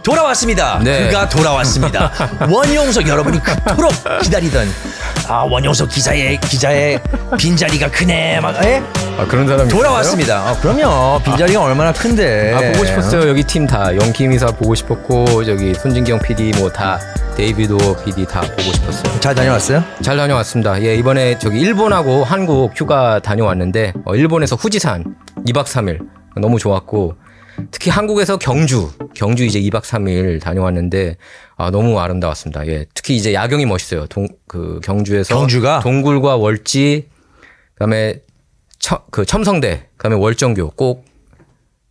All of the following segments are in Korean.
돌아왔습니다. 네. 그가 돌아왔습니다. 원용석 여러분이 그토록 기다리던 원용석 기자의 빈자리가 크네 막 그런 사람이 돌아왔습니다. 그럼요. 빈자리가 얼마나 큰데. 보고 싶었어요. 여기 팀 다 영킴이사 보고 싶었고 저기 손진경 PD 뭐 다 데이비도 PD 다 보고 싶었어요. 잘 다녀왔어요? 잘 다녀왔습니다. 예, 이번에 저기 일본하고 한국 휴가 다녀왔는데 일본에서 후지산 2박 3일 너무 좋았고 특히 한국에서 경주 이제 2박 3일 다녀왔는데 너무 아름다웠습니다. 예, 특히 이제 야경이 멋있어요. 그 경주에서 경주가? 동굴과 월지 그다음에 첨성대 그다음에 월정교 꼭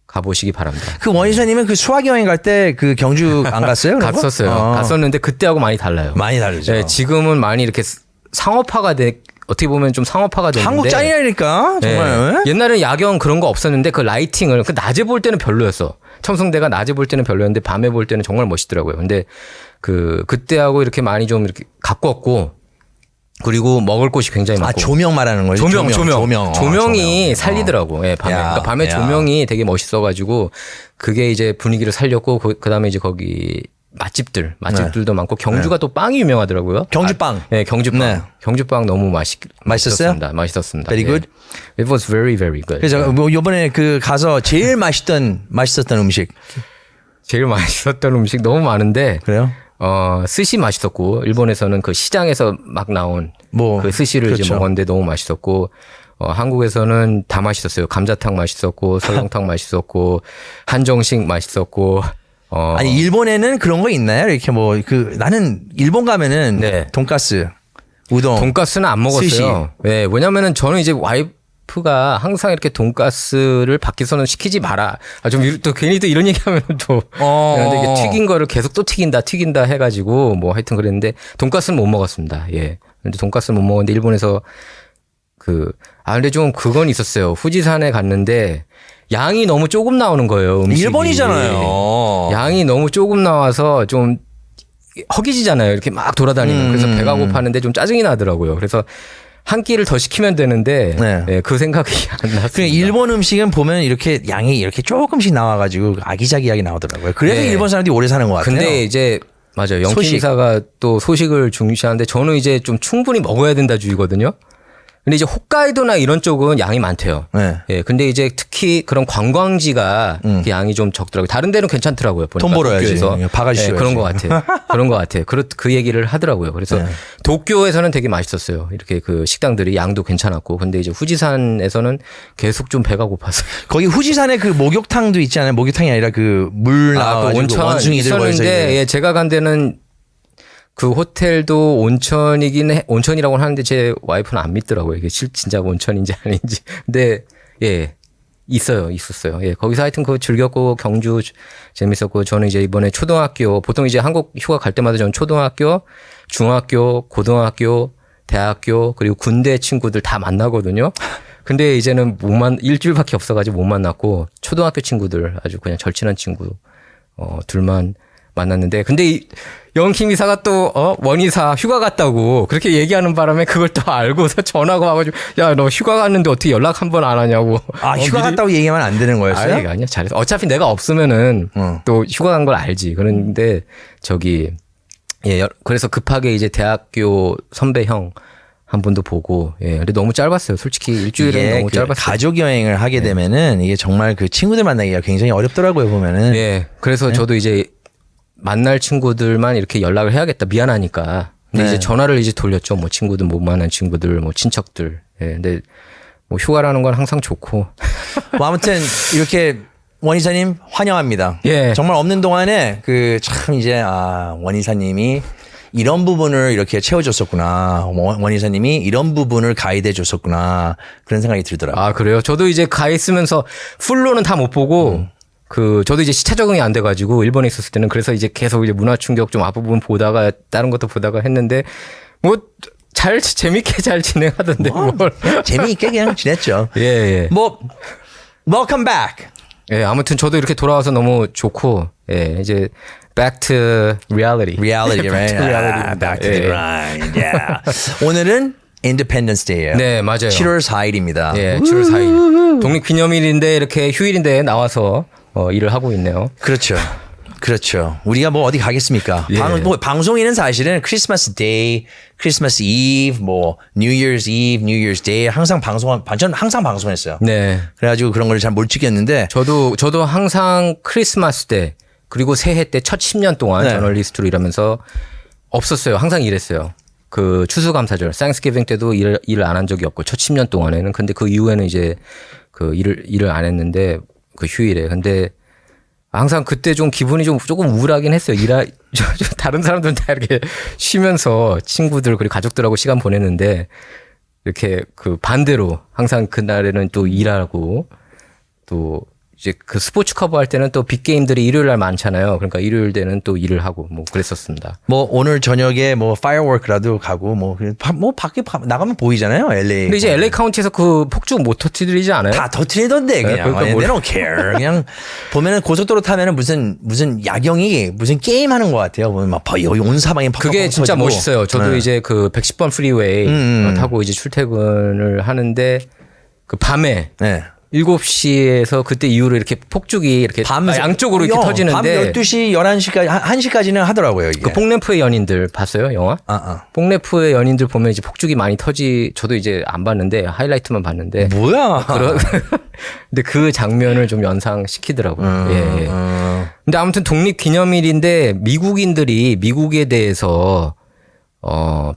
가보시기 바랍니다. 그 원희사님은 그 수학 여행 갈 때 그 경주 안 갔어요? 갔었어요. 갔었는데 그때하고 많이 달라요. 많이 다르죠. 예, 지금은 많이 이렇게 상업화가 어떻게 보면 좀 상업화가 됐는데 한국 짱이라니까 정말. 네. 옛날에는 야경 그런 거 없었는데 그 라이팅을 낮에 볼 때는 별로였어. 첨성대가 낮에 볼 때는 별로였는데 밤에 볼 때는 정말 멋있더라고요. 근데 그때하고 이렇게 많이 좀 이렇게 가꿨고 그리고 먹을 곳이 굉장히 많고. 조명 말하는 거죠. 조명이 살리더라고. 예, 밤에. 그러니까 밤에 조명이 되게 멋있어가지고 그게 이제 분위기를 살렸고 그다음에 이제 거기 맛집들도 많고 경주가 또 빵이 유명하더라고요. 경주빵. 네, 경주빵. 네. 경주빵 너무 맛있었어요? 맛있었습니다. Very good. It was very very good. 그래서 뭐 이번에 그 가서 제일 맛있었던 음식. 제일 맛있었던 음식 너무 많은데. 그래요? 스시 맛있었고 일본에서는 그 시장에서 막 나온 그 스시를 그렇죠. 이제 먹었는데 너무 맛있었고 한국에서는 다 맛있었어요. 감자탕 맛있었고 설렁탕 맛있었고 한정식 맛있었고 아니 일본에는 그런 거 있나요? 이렇게 뭐 나는 일본 가면은 네. 돈가스, 우동, 돈가스는 안 먹었어요. 스시. 네, 왜냐면은 저는 이제 와이프가 항상 이렇게 돈가스를 밖에서는 시키지 마라. 또 괜히 또 이런 얘기하면 또 근데 이게 튀긴 거를 계속 또 튀긴다 해가지고 뭐 하여튼 그랬는데 돈가스는 못 먹었습니다. 예, 근데 돈가스는 못 먹었는데 일본에서 근데 좀 그건 있었어요. 후지산에 갔는데 양이 너무 조금 나오는 거예요. 음식이. 일본이잖아요. 양이 너무 조금 나와서 좀 허기지잖아요. 이렇게 막 돌아다니면. 그래서 배가 고팠는데 좀 짜증이 나더라고요. 그래서 한 끼를 더 시키면 되는데 네, 그 생각이 안 났습니다. 일본 음식은 보면 이렇게 양이 이렇게 조금씩 나와가지고 아기자기하게 나오더라고요. 그래서 네. 일본 사람들이 오래 사는 것 같아요. 근데 이제 맞아요. 영키미사가 또 소식을 중시하는데 저는 이제 좀 충분히 먹어야 된다 주의거든요. 근데 이제 홋카이도나 이런 쪽은 양이 많대요. 네. 예. 근데 이제 특히 그런 관광지가 양이 좀 적더라고요. 다른 데는 괜찮더라고요. 보니까 돈 벌어야지. 도쿄에서. 바가지 씌워야지. 그런 것 같아요. 그런 것 같아요. 그 얘기를 하더라고요. 그래서 도쿄에서는 되게 맛있었어요. 이렇게 그 식당들이 양도 괜찮았고. 근데 이제 후지산에서는 계속 좀 배가 고팠어요. 거기 후지산에 그 목욕탕도 있지 않아요? 목욕탕이 아니라 그 물 나와가지고 온천 원숭이들 있었는데 예, 제가 간 데는 그 호텔도 온천이라고 하는데 제 와이프는 안 믿더라고요. 이게 진짜 온천인지 아닌지. 근데 예. 있었어요. 예. 거기서 하여튼 그거 즐겼고 경주 재밌었고 저는 이제 이번에 초등학교 보통 이제 한국 휴가 갈 때마다 저는 초등학교, 중학교, 고등학교, 대학교 그리고 군대 친구들 다 만나거든요. 근데 이제는 일주일밖에 없어가지고 못 만났고 초등학교 친구들 아주 그냥 절친한 친구 둘만 만났는데 근데 영킴이사가 또 원이사 휴가 갔다고 그렇게 얘기하는 바람에 그걸 또 알고서 전화가 와가지고 야 너 휴가 갔는데 어떻게 연락 한 번 안 하냐고. 휴가 갔다고 얘기하면 안 되는 거였어요? 아니야 잘했어. 어차피 내가 없으면은 또 휴가 간 걸 알지. 그런데 그래서 급하게 이제 대학교 선배 형 한 분도 보고 근데 너무 짧았어요. 솔직히 일주일은 너무 짧았어요. 가족 여행을 하게 되면은 이게 정말 그 친구들 만나기가 굉장히 어렵더라고요 보면은. 예. 그래서 저도 이제 만날 친구들만 이렇게 연락을 해야겠다. 미안하니까. 근데 이제 전화를 이제 돌렸죠. 뭐 친구들 못 만난 친구들, 뭐 친척들. 예. 근데 뭐 휴가라는 건 항상 좋고. 뭐 아무튼 이렇게 원이사님 환영합니다. 예. 정말 없는 동안에 참 이제 원이사님이 이런 부분을 이렇게 채워줬었구나. 원이사님이 이런 부분을 가이드해 줬었구나. 그런 생각이 들더라고요. 그래요? 저도 이제 가 있으면서 풀로는 다 못 보고 저도 이제 시차 적응이 안 돼가지고 일본에 있었을 때는 그래서 이제 계속 이제 문화 충격 좀 앞부분 보다가 다른 것도 보다가 했는데 뭐 재밌게 잘 진행하던데 뭘. 재미있게 그냥 지냈죠. 예. 뭐 welcome back. 예, 아무튼 저도 이렇게 돌아와서 너무 좋고 이제 back to reality. Reality, right? back to reality. Back to the grind. Yeah. 오늘은 Independence Day예요. 네, 맞아요. 7월 4일입니다. 예, 7월 4일. 독립기념일인데 이렇게 휴일인데 나와서 일을 하고 있네요. 그렇죠. 그렇죠. 우리가 뭐 어디 가겠습니까? 예. 방송인은 사실은 크리스마스 데이, 크리스마스 이브, 뭐 뉴 이어스 이브, 뉴 이어스 데이 항상 저는 항상 방송했어요. 네. 그래가지고 그런 걸 잘 못 지켰는데 저도 항상 크리스마스 때 그리고 새해 때 첫 10년 동안 네. 저널리스트로 일하면서 없었어요. 항상 일했어요. 그 추수감사절, 땡스기빙 때도 일을 안 한 적이 없고 첫 10년 동안에는. 근데 그 이후에는 이제 그 일을 안 했는데 그 휴일에. 근데 항상 그때 좀 기분이 조금 우울하긴 했어요. 다른 사람들은 다 이렇게 쉬면서 친구들 그리고 가족들하고 시간 보냈는데 이렇게 그 반대로 항상 그날에는 또 일하고 또 이제 그 스포츠 커버할 때는 또 빅게임들이 일요일 날 많잖아요. 그러니까 일요일 때는 또 일을 하고 뭐 그랬었습니다. 뭐 오늘 저녁에 뭐 파이어워크라도 가고 뭐 밖에 나가면 보이잖아요. LA. 근데 이제 LA 카운티에서 그 폭죽 못 터뜨리지 않아요? 다 터트리던데 그냥. 그러니까 they don't care. 그냥 보면은 고속도로 타면은 무슨 야경이 무슨 게임 하는 것 같아요. 보면 막 여기 온 사방에 그게 진짜 터지고. 멋있어요. 저도 네. 이제 그 110번 프리웨이 타고 이제 출퇴근을 하는데 그 밤에 네. 7시에서 그때 이후로 이렇게 폭죽이 이렇게 양쪽으로 이렇게 터지는데 밤 12시, 11시까지 1시까지는 하더라고요, 이게. 그 폭래프의 연인들 봤어요, 영화? 폭래프의 연인들 보면 이제 폭죽이 많이 저도 이제 안 봤는데 하이라이트만 봤는데 뭐야? 근데 그 장면을 좀 연상시키더라고요. 예. 근데 아무튼 독립기념일인데 미국인들이 미국에 대해서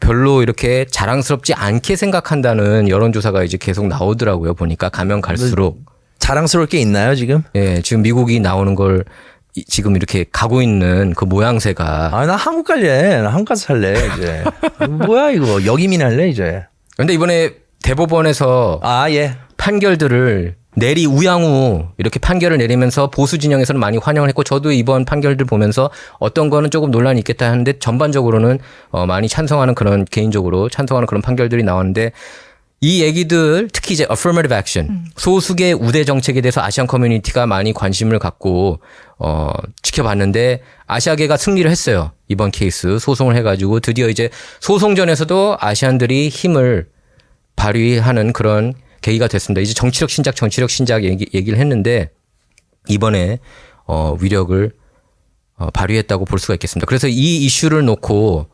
별로 이렇게 자랑스럽지 않게 생각한다는 여론조사가 이제 계속 나오더라고요. 보니까 가면 갈수록. 자랑스러울 게 있나요, 지금? 예, 지금 미국이 나오는 걸 지금 이렇게 가고 있는 그 모양새가. 나 한국 갈래. 나 한국 가서 살래, 이제. 뭐야, 이거. 역이민 할래, 이제. 근데 이번에 대법원에서 예. 판결들을 우양우 이렇게 판결을 내리면서 보수 진영에서는 많이 환영을 했고 저도 이번 판결들 보면서 어떤 거는 조금 논란이 있겠다 하는데 전반적으로는 많이 개인적으로 찬성하는 그런 판결들이 나왔는데 이 얘기들 특히 이제 affirmative action 소수계 우대 정책에 대해서 아시안 커뮤니티가 많이 관심을 갖고 지켜봤는데 아시아계가 승리를 했어요. 이번 케이스 소송을 해가지고 드디어 이제 소송전에서도 아시안들이 힘을 발휘하는 그런 계기가 됐습니다. 이제 정치력 신작 얘기를 했는데 이번에 위력을 발휘했다고 볼 수가 있겠습니다. 그래서 이 이슈를 놓고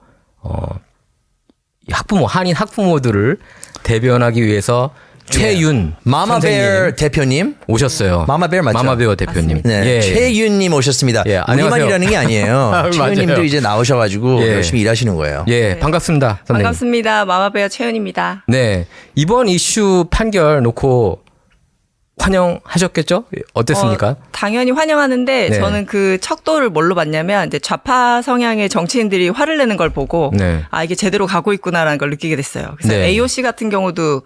한인 학부모들을 대변하기 위해서 최윤 마마베어 대표님 오셨어요. 마마베어 맞죠? 마마베어 대표님. 네, 예. 최윤님 오셨습니다. 예, 안녕하세요. 우리만이라는 게 아니에요. 최윤님도 맞아요. 이제 나오셔가지고 예. 열심히 일하시는 거예요. 예, 반갑습니다. 선생님. 반갑습니다. 마마베어 최윤입니다. 네, 이번 이슈 판결 놓고 환영하셨겠죠? 어땠습니까? 당연히 환영하는데 네. 저는 그 척도를 뭘로 봤냐면 이제 좌파 성향의 정치인들이 화를 내는 걸 보고 네. 이게 제대로 가고 있구나라는 걸 느끼게 됐어요. 그래서 네. AOC 같은 경우도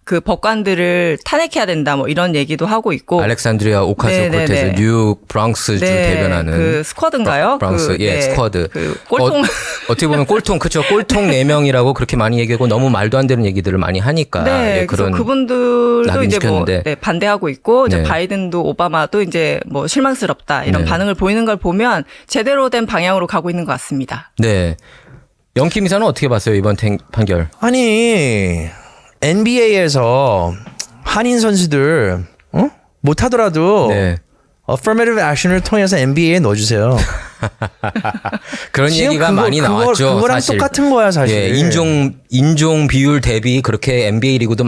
그 법관들을 탄핵해야 된다 뭐 이런 얘기도 하고 있고 알렉산드리아 오카시오코르테스 뉴욕 브랑스 주 대변하는 그 스쿼드인가요? 브랑스 스쿼드. 그 꼴통 어떻게 보면 꼴통 그렇죠. 꼴통 4명이라고 그렇게 많이 얘기하고 너무 말도 안 되는 얘기들을 많이 하니까 네, 예, 그래서 그런 그분들도 이제 뭐 시켰는데. 반대하고 있고 이제 네. 바이든도 오바마도 이제 뭐 실망스럽다 이런 네. 반응을 보이는 걸 보면 제대로 된 방향으로 가고 있는 것 같습니다. 네. 영킴 이사는 어떻게 봤어요 이번 판결? 아니 NBA에서 한인 선수들 못하더라도 네. affirmative action을 통해서 NBA에 넣어주세요. 그런 지금 얘기가 많이 나왔죠. 그거랑 사실. 똑같은 거야 사실. 예, 인종 비율 대비 그렇게 NBA 리그도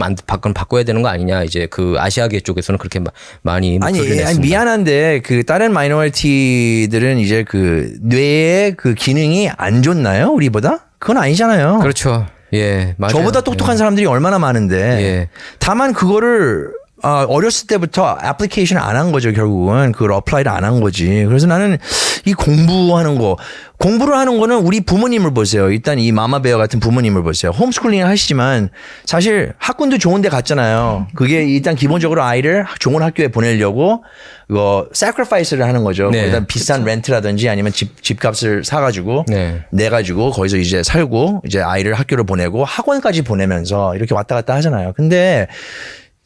바꿔야 되는 거 아니냐 이제 그 아시아계 쪽에서는 그렇게 많이 목소리를 냈습니다. 미안한데 그 다른 마이너리티들은 이제 그 뇌의 그 기능이 안 좋나요 우리보다? 그건 아니잖아요. 그렇죠. 예, 맞아요. 저보다 똑똑한 사람들이 얼마나 많은데. 예. 다만 그거를 어렸을 때부터 애플리케이션을 안 한 거죠, 결국은. 그걸 어플라이를 안 한 거지. 그래서 나는 이 공부를 하는 거는 우리 부모님을 보세요. 일단 이 마마베어 같은 부모님을 보세요. 홈스쿨링을 하시지만 사실 학군도 좋은 데 갔잖아요. 그게 일단 기본적으로 아이를 좋은 학교에 보내려고 이거 sacrifice를 하는 거죠. 네. 일단 비싼 렌트라든지 아니면 집값을 사가지고 네. 내가지고 거기서 이제 살고 이제 아이를 학교를 보내고 학원까지 보내면서 이렇게 왔다 갔다 하잖아요. 근데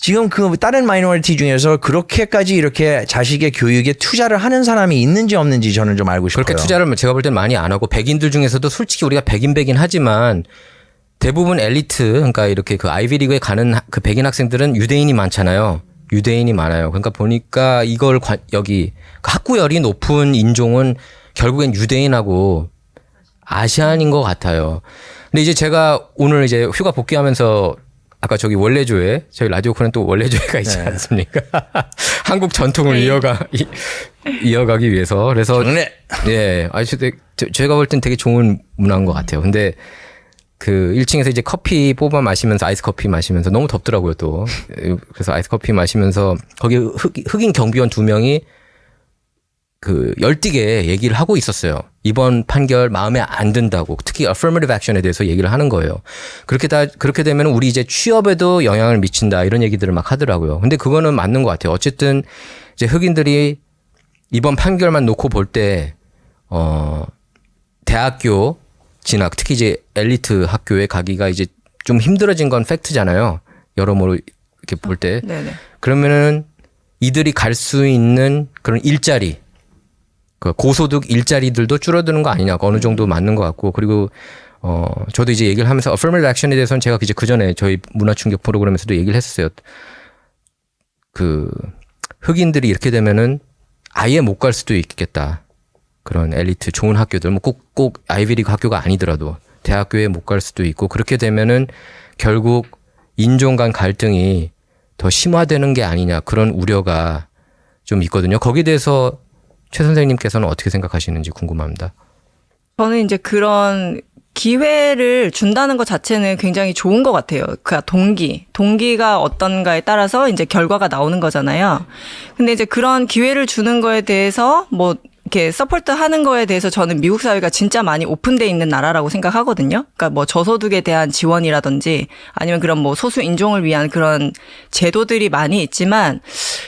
지금 그 다른 마이너리티 중에서 그렇게까지 이렇게 자식의 교육에 투자를 하는 사람이 있는지 없는지 저는 좀 알고 싶어요. 그렇게 투자를 제가 볼 땐 많이 안 하고 백인들 중에서도 솔직히 우리가 백인 하지만 대부분 엘리트 그러니까 이렇게 그 아이비리그에 가는 그 백인 학생들은 유대인이 많잖아요. 유대인이 많아요. 그러니까 보니까 이걸 여기 학구열이 높은 인종은 결국엔 유대인하고 아시안인 것 같아요. 근데 이제 제가 오늘 이제 휴가 복귀하면서 아까 저기 원래조회 저희 라디오 코는 또 원래조회가 있지 않습니까? 한국 전통을 이어가기 위해서 그래서 네. 예, 제가 볼 땐 되게 좋은 문화인 것 같아요. 근데 그 1층에서 이제 커피 뽑아 마시면서 아이스 커피 마시면서 너무 덥더라고요 또. 그래서 아이스 커피 마시면서 거기 흑인 경비원 2명이 그 열띠게 얘기를 하고 있었어요. 이번 판결 마음에 안 든다고 특히 affirmative action에 대해서 얘기를 하는 거예요. 그렇게 되면 우리 이제 취업에도 영향을 미친다 이런 얘기들을 막 하더라고요. 근데 그거는 맞는 것 같아요. 어쨌든 이제 흑인들이 이번 판결만 놓고 볼 때 대학교 진학 특히 이제 엘리트 학교에 가기가 이제 좀 힘들어진 건 팩트잖아요. 여러모로 이렇게 볼 때. 네네. 그러면은 이들이 갈 수 있는 그런 일자리 그 고소득 일자리들도 줄어드는 거 아니냐 어느 정도 맞는 것 같고 그리고 저도 이제 얘기를 하면서 affirmative action에 대해서는 제가 이제 그 전에 저희 문화 충격 프로그램에서도 얘기를 했었어요. 그 흑인들이 이렇게 되면은 아예 못 갈 수도 있겠다. 그런 엘리트 좋은 학교들 뭐 꼭 아이비리그 학교가 아니더라도 대학교에 못 갈 수도 있고 그렇게 되면은 결국 인종 간 갈등이 더 심화되는 게 아니냐 그런 우려가 좀 있거든요. 거기에 대해서 최 선생님께서는 어떻게 생각하시는지 궁금합니다. 저는 이제 그런 기회를 준다는 것 자체는 굉장히 좋은 것 같아요. 그 동기가 어떤가에 따라서 이제 결과가 나오는 거잖아요. 근데 이제 그런 기회를 주는 거에 대해서 뭐 이렇게 서포트 하는 거에 대해서 저는 미국 사회가 진짜 많이 오픈돼 있는 나라라고 생각하거든요. 그러니까 뭐 저소득에 대한 지원이라든지 아니면 그런 뭐 소수 인종을 위한 그런 제도들이 많이 있지만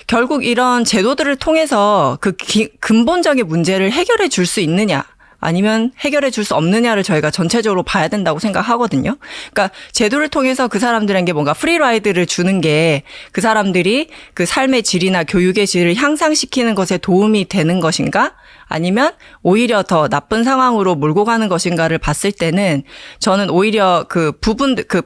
결국 이런 제도들을 통해서 그 근본적인 문제를 해결해 줄 수 있느냐 아니면 해결해 줄 수 없느냐를 저희가 전체적으로 봐야 된다고 생각하거든요. 그러니까 제도를 통해서 그 사람들에게 뭔가 프리라이드를 주는 게 그 사람들이 그 삶의 질이나 교육의 질을 향상시키는 것에 도움이 되는 것인가? 아니면 오히려 더 나쁜 상황으로 몰고 가는 것인가를 봤을 때는 저는 오히려 그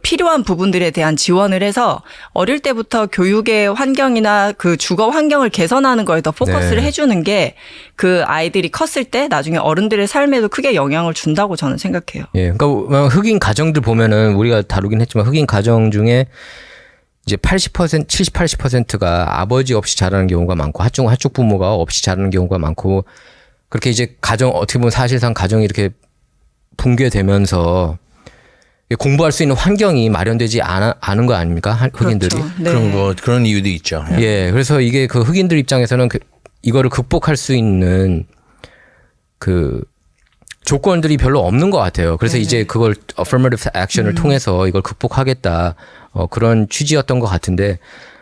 필요한 부분들에 대한 지원을 해서 어릴 때부터 교육의 환경이나 그 주거 환경을 개선하는 거에 더 포커스를 해주는 게 그 아이들이 컸을 때 나중에 어른들의 삶에도 크게 영향을 준다고 저는 생각해요. 예. 그러니까 흑인 가정들 보면은 우리가 다루긴 했지만 흑인 가정 중에 이제 80%, 70, 80%가 아버지 없이 자라는 경우가 많고 한쪽 부모가 없이 자라는 경우가 많고 그렇게 이제 어떻게 보면 사실상 가정이 이렇게 붕괴되면서 공부할 수 있는 환경이 마련되지 않은 거 아닙니까? 흑인들이. 그렇죠. 네. 그런 이유도 있죠. 예. 그래서 이게 그 흑인들 입장에서는 이거를 극복할 수 있는 그 조건들이 별로 없는 것 같아요. 그래서 이제 그걸 affirmative action을 통해서 이걸 극복하겠다. 그런 취지였던 것 같은데.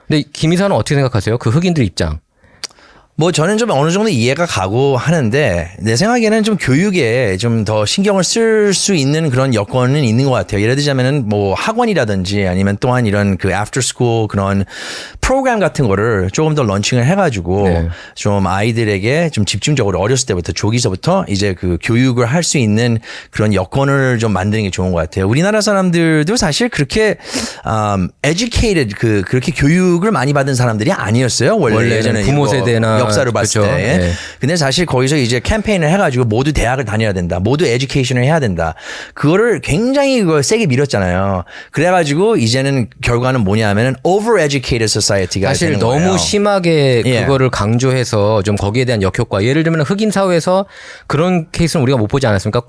근데 김 이사는 어떻게 생각하세요? 그 흑인들 입장. 뭐 저는 좀 어느 정도 이해가 가고 하는데 내 생각에는 좀 교육에 좀 더 신경을 쓸 수 있는 그런 여건은 있는 것 같아요. 예를 들자면은 뭐 학원이라든지 아니면 또한 이런 그 after school 그런 프로그램 같은 거를 조금 더 런칭을 해가지고 네. 좀 아이들에게 좀 집중적으로 어렸을 때부터 조기서부터 이제 그 교육을 할 수 있는 그런 여건을 좀 만드는 게 좋은 것 같아요. 우리나라 사람들도 사실 그렇게 educated 그렇게 교육을 많이 받은 사람들이 아니었어요. 원래 예전에 부모 세대나 역사를 봤을 그렇죠. 때. 네. 근데 사실 거기서 이제 캠페인을 해가지고 모두 대학을 다녀야 된다. 모두 에듀케이션을 해야 된다. 그거를 굉장히 그걸 세게 밀었잖아요. 그래가지고 이제는 결과는 뭐냐 하면은 over-educated society가 사실 되는 너무 거예요. 심하게 예. 그거를 강조해서 좀 거기에 대한 역효과. 예를 들면 흑인 사회에서 그런 케이스는 우리가 못 보지 않았습니까?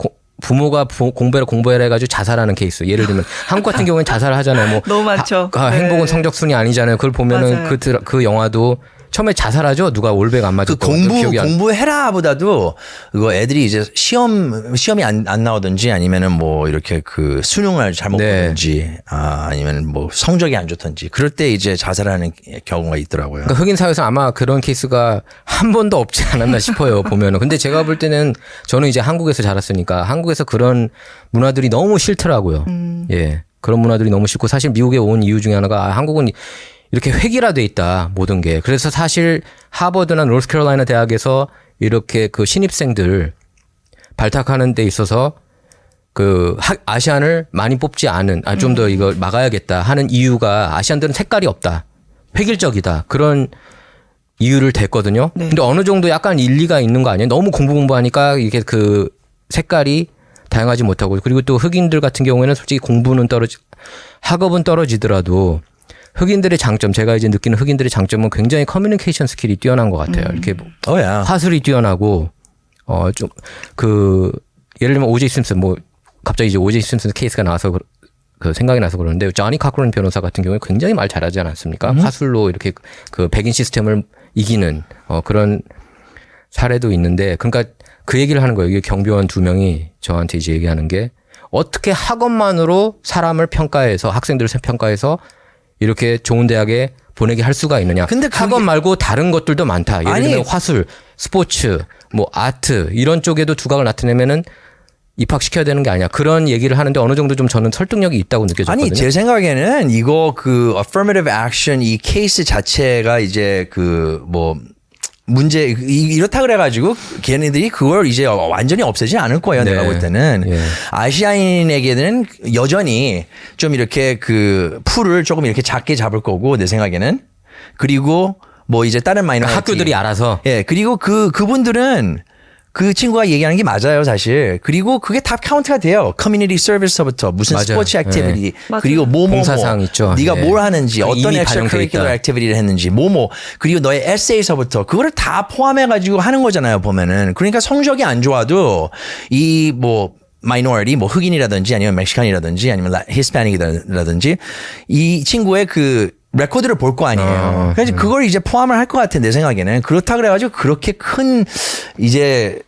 부모가 공부해라 해가지고 자살하는 케이스. 예를 들면 한국 같은 경우는 자살을 하잖아요. 뭐 너무 많죠. 행복은 성적순이 아니잖아요. 그걸 보면은 맞아요. 그 영화도 처음에 자살하죠. 누가 올백 안 맞았다고. 공부해라보다도 그거 애들이 이제 시험이 안 나오든지 아니면은 뭐 이렇게 그 수능을 잘못 보든지 아니면 뭐 성적이 안 좋든지 그럴 때 이제 자살하는 경우가 있더라고요. 그러니까 흑인 사회에서 아마 그런 케이스가 한 번도 없지 않았나 싶어요. 보면은. 근데 제가 볼 때는 저는 이제 한국에서 자랐으니까 한국에서 그런 문화들이 너무 싫더라고요. 예. 그런 문화들이 너무 싫고 사실 미국에 온 이유 중에 하나가 한국은 이렇게 획일화돼 있다 모든 게. 그래서 사실 하버드나 노스캐롤라이나 대학에서 이렇게 그 신입생들 발탁하는 데 있어서 그 아시안을 많이 뽑지 않은 좀 더 이걸 막아야겠다 하는 이유가 아시안들은 색깔이 없다. 획일적이다. 그런 이유를 댔거든요. 네. 근데 어느 정도 약간 일리가 있는 거 아니에요? 너무 공부하니까 이게 그 색깔이 다양하지 못하고 그리고 또 흑인들 같은 경우에는 솔직히 학업은 떨어지더라도 흑인들의 장점 제가 이제 느끼는 흑인들의 장점은 굉장히 커뮤니케이션 스킬이 뛰어난 것 같아요. 이렇게 화술이 뛰어나고 좀 그 예를 들면 오제이 심슨 뭐 갑자기 이제 오제이 심슨 케이스가 나와서 그 생각이 나서 그러는데 조니 카크론 변호사 같은 경우에 굉장히 말 잘하지 않았습니까? 화술로 이렇게 그 백인 시스템을 이기는 그런 사례도 있는데 그러니까 그 얘기를 하는 거예요. 이게 경비원 2명이 저한테 이제 얘기하는 게 어떻게 학업만으로 사람을 평가해서 학생들을 평가해서 이렇게 좋은 대학에 보내게 할 수가 있느냐. 근데 학업 말고 다른 것들도 많다. 예를 들면 화술, 스포츠, 뭐 아트 이런 쪽에도 두각을 나타내면은 입학시켜야 되는 게 아니야. 그런 얘기를 하는데 어느 정도 좀 저는 설득력이 있다고 느껴졌거든요. 아니 제 생각에는 이거 그 affirmative action 이 케이스 자체가 이제 그 뭐 문제 이렇다 그래가지고 걔네들이 그걸 이제 완전히 없애지 않을 거예요. 네. 내가 볼 때는 예. 아시아인에게는 여전히 좀 이렇게 그 풀을 조금 이렇게 작게 잡을 거고 내 생각에는 그리고 뭐 이제 다른 마이너리티 학교들이 알아서 예 그리고 그분들은 그 친구가 얘기하는 게 맞아요, 사실. 그리고 그게 다 카운트가 돼요. 커뮤니티 서비스부터 무슨 맞아요. 스포츠 액티비티 맞아요. 그리고 봉사사항 있죠. 네가 예. 뭘 하는지 어떤 이미 엑스트라 반영돼 커리큘러 있다. 액티비티를 했는지 그리고 너의 에세이서부터 그거를 다 포함해 가지고 하는 거잖아요, 보면은. 그러니까 성적이 안 좋아도 이 뭐 마이너리티 뭐 흑인이라든지 아니면 멕시칸이라든지 아니면 히스패닉이라든지 이 친구의 그 레코드를 볼 거 아니에요. 그래서 그걸 이제 포함을 할 것 같아 내 생각에는. 그렇다 그래가지고 그렇게 큰 이제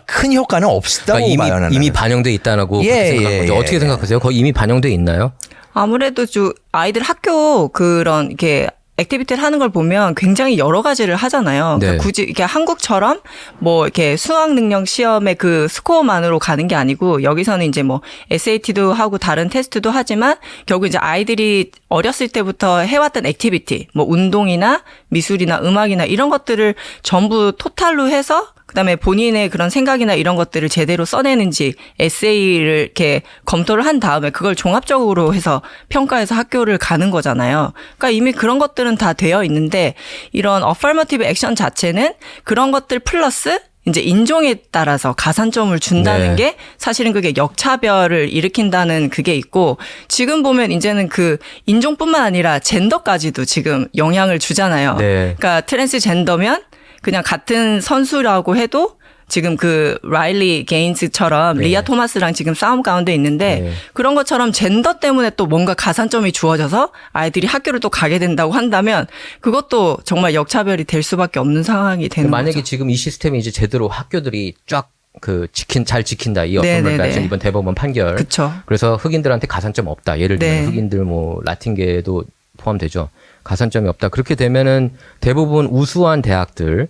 큰 효과는 없다고 그러니까 봐요. 나는. 이미 반영돼 있다고 예, 생각한 거죠. 예, 어떻게 예. 생각하세요? 거의 이미 반영돼 있나요? 아무래도 아이들 학교 그런 이렇게 액티비티를 하는 걸 보면 굉장히 여러 가지를 하잖아요. 네. 그러니까 굳이 이게 한국처럼 뭐 이렇게 수학 능력 시험의 그 스코어만으로 가는 게 아니고 여기서는 이제 뭐 SAT도 하고 다른 테스트도 하지만 결국 이제 아이들이 어렸을 때부터 해왔던 액티비티, 뭐 운동이나 미술이나 음악이나 이런 것들을 전부 토탈로 해서 그다음에 본인의 그런 생각이나 이런 것들을 제대로 써내는지 에세이를 이렇게 검토를 한 다음에 그걸 종합적으로 해서 평가해서 학교를 가는 거잖아요. 그러니까 이미 그런 것들은 다 되어 있는데 이런 affirmative 액션 자체는 그런 것들 플러스 이제 인종에 따라서 가산점을 준다는 네. 게 사실은 그게 역차별을 일으킨다는 그게 있고 지금 보면 이제는 그 인종뿐만 아니라 젠더까지도 지금 영향을 주잖아요. 네. 그러니까 트랜스젠더면 그냥 같은 선수라고 해도 지금 그 라일리 게인스처럼 네. 리아 토마스랑 지금 싸움 가운데 있는데 네. 그런 것처럼 젠더 때문에 또 뭔가 가산점이 주어져서 아이들이 학교를 또 가게 된다고 한다면 그것도 정말 역차별이 될 수밖에 없는 상황이 되는 만약에 거죠. 지금 이 시스템이 이제 제대로 학교들이 쫙 그 잘 지킨다 이 네네네. 어플리케이션 이번 대법원 판결. 그쵸. 그래서 흑인들한테 가산점 없다. 예를 들면 네. 흑인들 뭐 라틴계도 포함되죠. 가산점이 없다. 그렇게 되면은 대부분 우수한 대학들,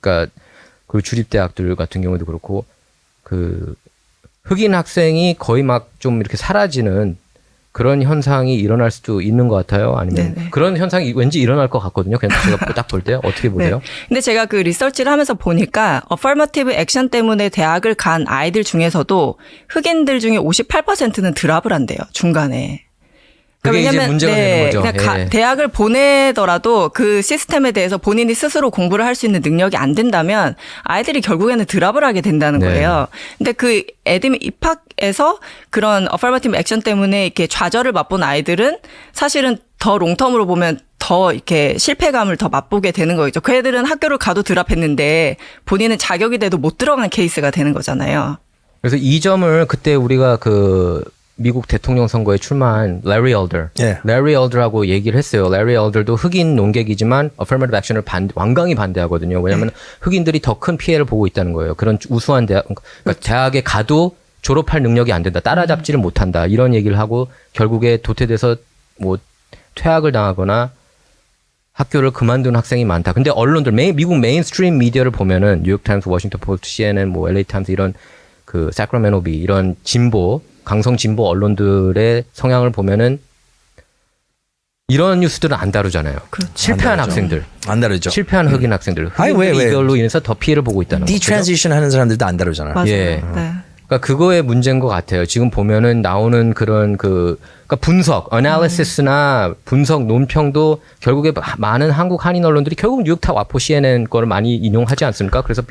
그러니까 그 주립대학들 같은 경우도 그렇고 그 흑인 학생이 거의 막 좀 이렇게 사라지는 그런 현상이 일어날 수도 있는 것 같아요. 아니면 네네. 그런 현상이 왠지 일어날 것 같거든요. 그냥 제가 딱 볼 때 어떻게 보세요? 네. 근데 제가 그 리서치를 하면서 보니까 affirmative 액션 때문에 대학을 간 아이들 중에서도 흑인들 중에 58%는 드랍을 한대요. 중간에. 그게 이제 문제가 되는 거죠. 그러니까 예. 대학을 보내더라도 그 시스템에 대해서 본인이 스스로 공부를 할 수 있는 능력이 안 된다면 아이들이 결국에는 드랍을 하게 된다는 네. 거예요. 근데 그 애들이 입학에서 그런 affirmative 액션 때문에 이렇게 좌절을 맛본 아이들은 사실은 더 롱텀으로 보면 더 이렇게 실패감을 더 맛보게 되는 거죠. 그 애들은 학교를 가도 드랍했는데 본인은 자격이 돼도 못 들어간 케이스가 되는 거잖아요. 그래서 이 점을 그때 우리가 그 미국 대통령 선거에 출마한 레리 엘더, 예. 레리 엘더라고 얘기를 했어요. 레리 엘더도 흑인 논객이지만 affirmative action을 완강히 반대하거든요. 왜냐하면 흑인들이 더 큰 피해를 보고 있다는 거예요. 그런 우수한 대학, 그러니까 대학에 가도 졸업할 능력이 안 된다, 따라잡지를 못한다 이런 얘기를 하고 결국에 도태돼서 뭐 퇴학을 당하거나 학교를 그만둔 학생이 많다. 근데 언론들, 미국 메인스트림 미디어를 보면은 뉴욕 타임스, 워싱턴 포스트, CNN, 뭐 LA 타임스 이런 그 사크라멘토 비 이런 강성 진보 언론들의 성향을 보면은 이런 뉴스들은 안 다루잖아요. 그렇죠. 실패한 안 다루죠. 학생들, 안 다르죠. 실패한 흑인 학생들, 아니, 왜? 흑인들이 이걸로 인해서 더 피해를 보고 있다는 거죠. 디트랜지션 하는 사람들도 안 다르잖아요. 맞아요. 예. 네. 그러니까 그러니까 그거의 문제인 것 같아요. 지금 보면은 나오는 그런 그러니까 분석, 어나리시스나 분석 논평도 결국에 많은 한국 한인 언론들이 결국 뉴욕타임, 와포, CNN 거를 많이 인용하지 않습니까? 그래서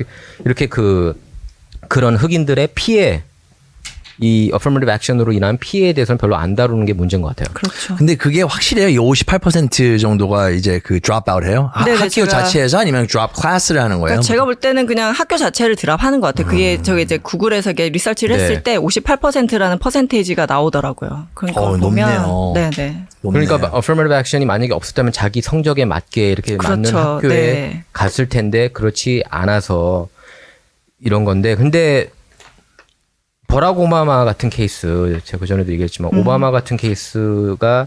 이렇게 그런 흑인들의 피해, 이 affirmative action으로 인한 피해에 대해서는 별로 안 다루는 게 문제인 것 같아요. 그렇죠. 근데 그게 확실해요. 이 58% 정도가 이제 그 drop out 해요? 네네, 학교 제가- 자체에서 아니면 drop class를 하는 거예요? 그러니까 제가 볼 때는 그냥 학교 자체를 드랍하는 것 같아요. 그게 저기 이제 구글에서 이게 리서치를 네. 했을 때 58%라는 퍼센테이지가 나오더라고요. 그러니까 보면 높네요. 네네. 높네요. 그러니까 affirmative action이 만약에 없었다면 자기 성적에 맞게 이렇게 맞는 그렇죠. 학교에 네. 갔을 텐데 그렇지 않아서 이런 건데 근데 버락 오바마 같은 케이스 제가 그전에도 얘기했지만 오바마 같은 케이스가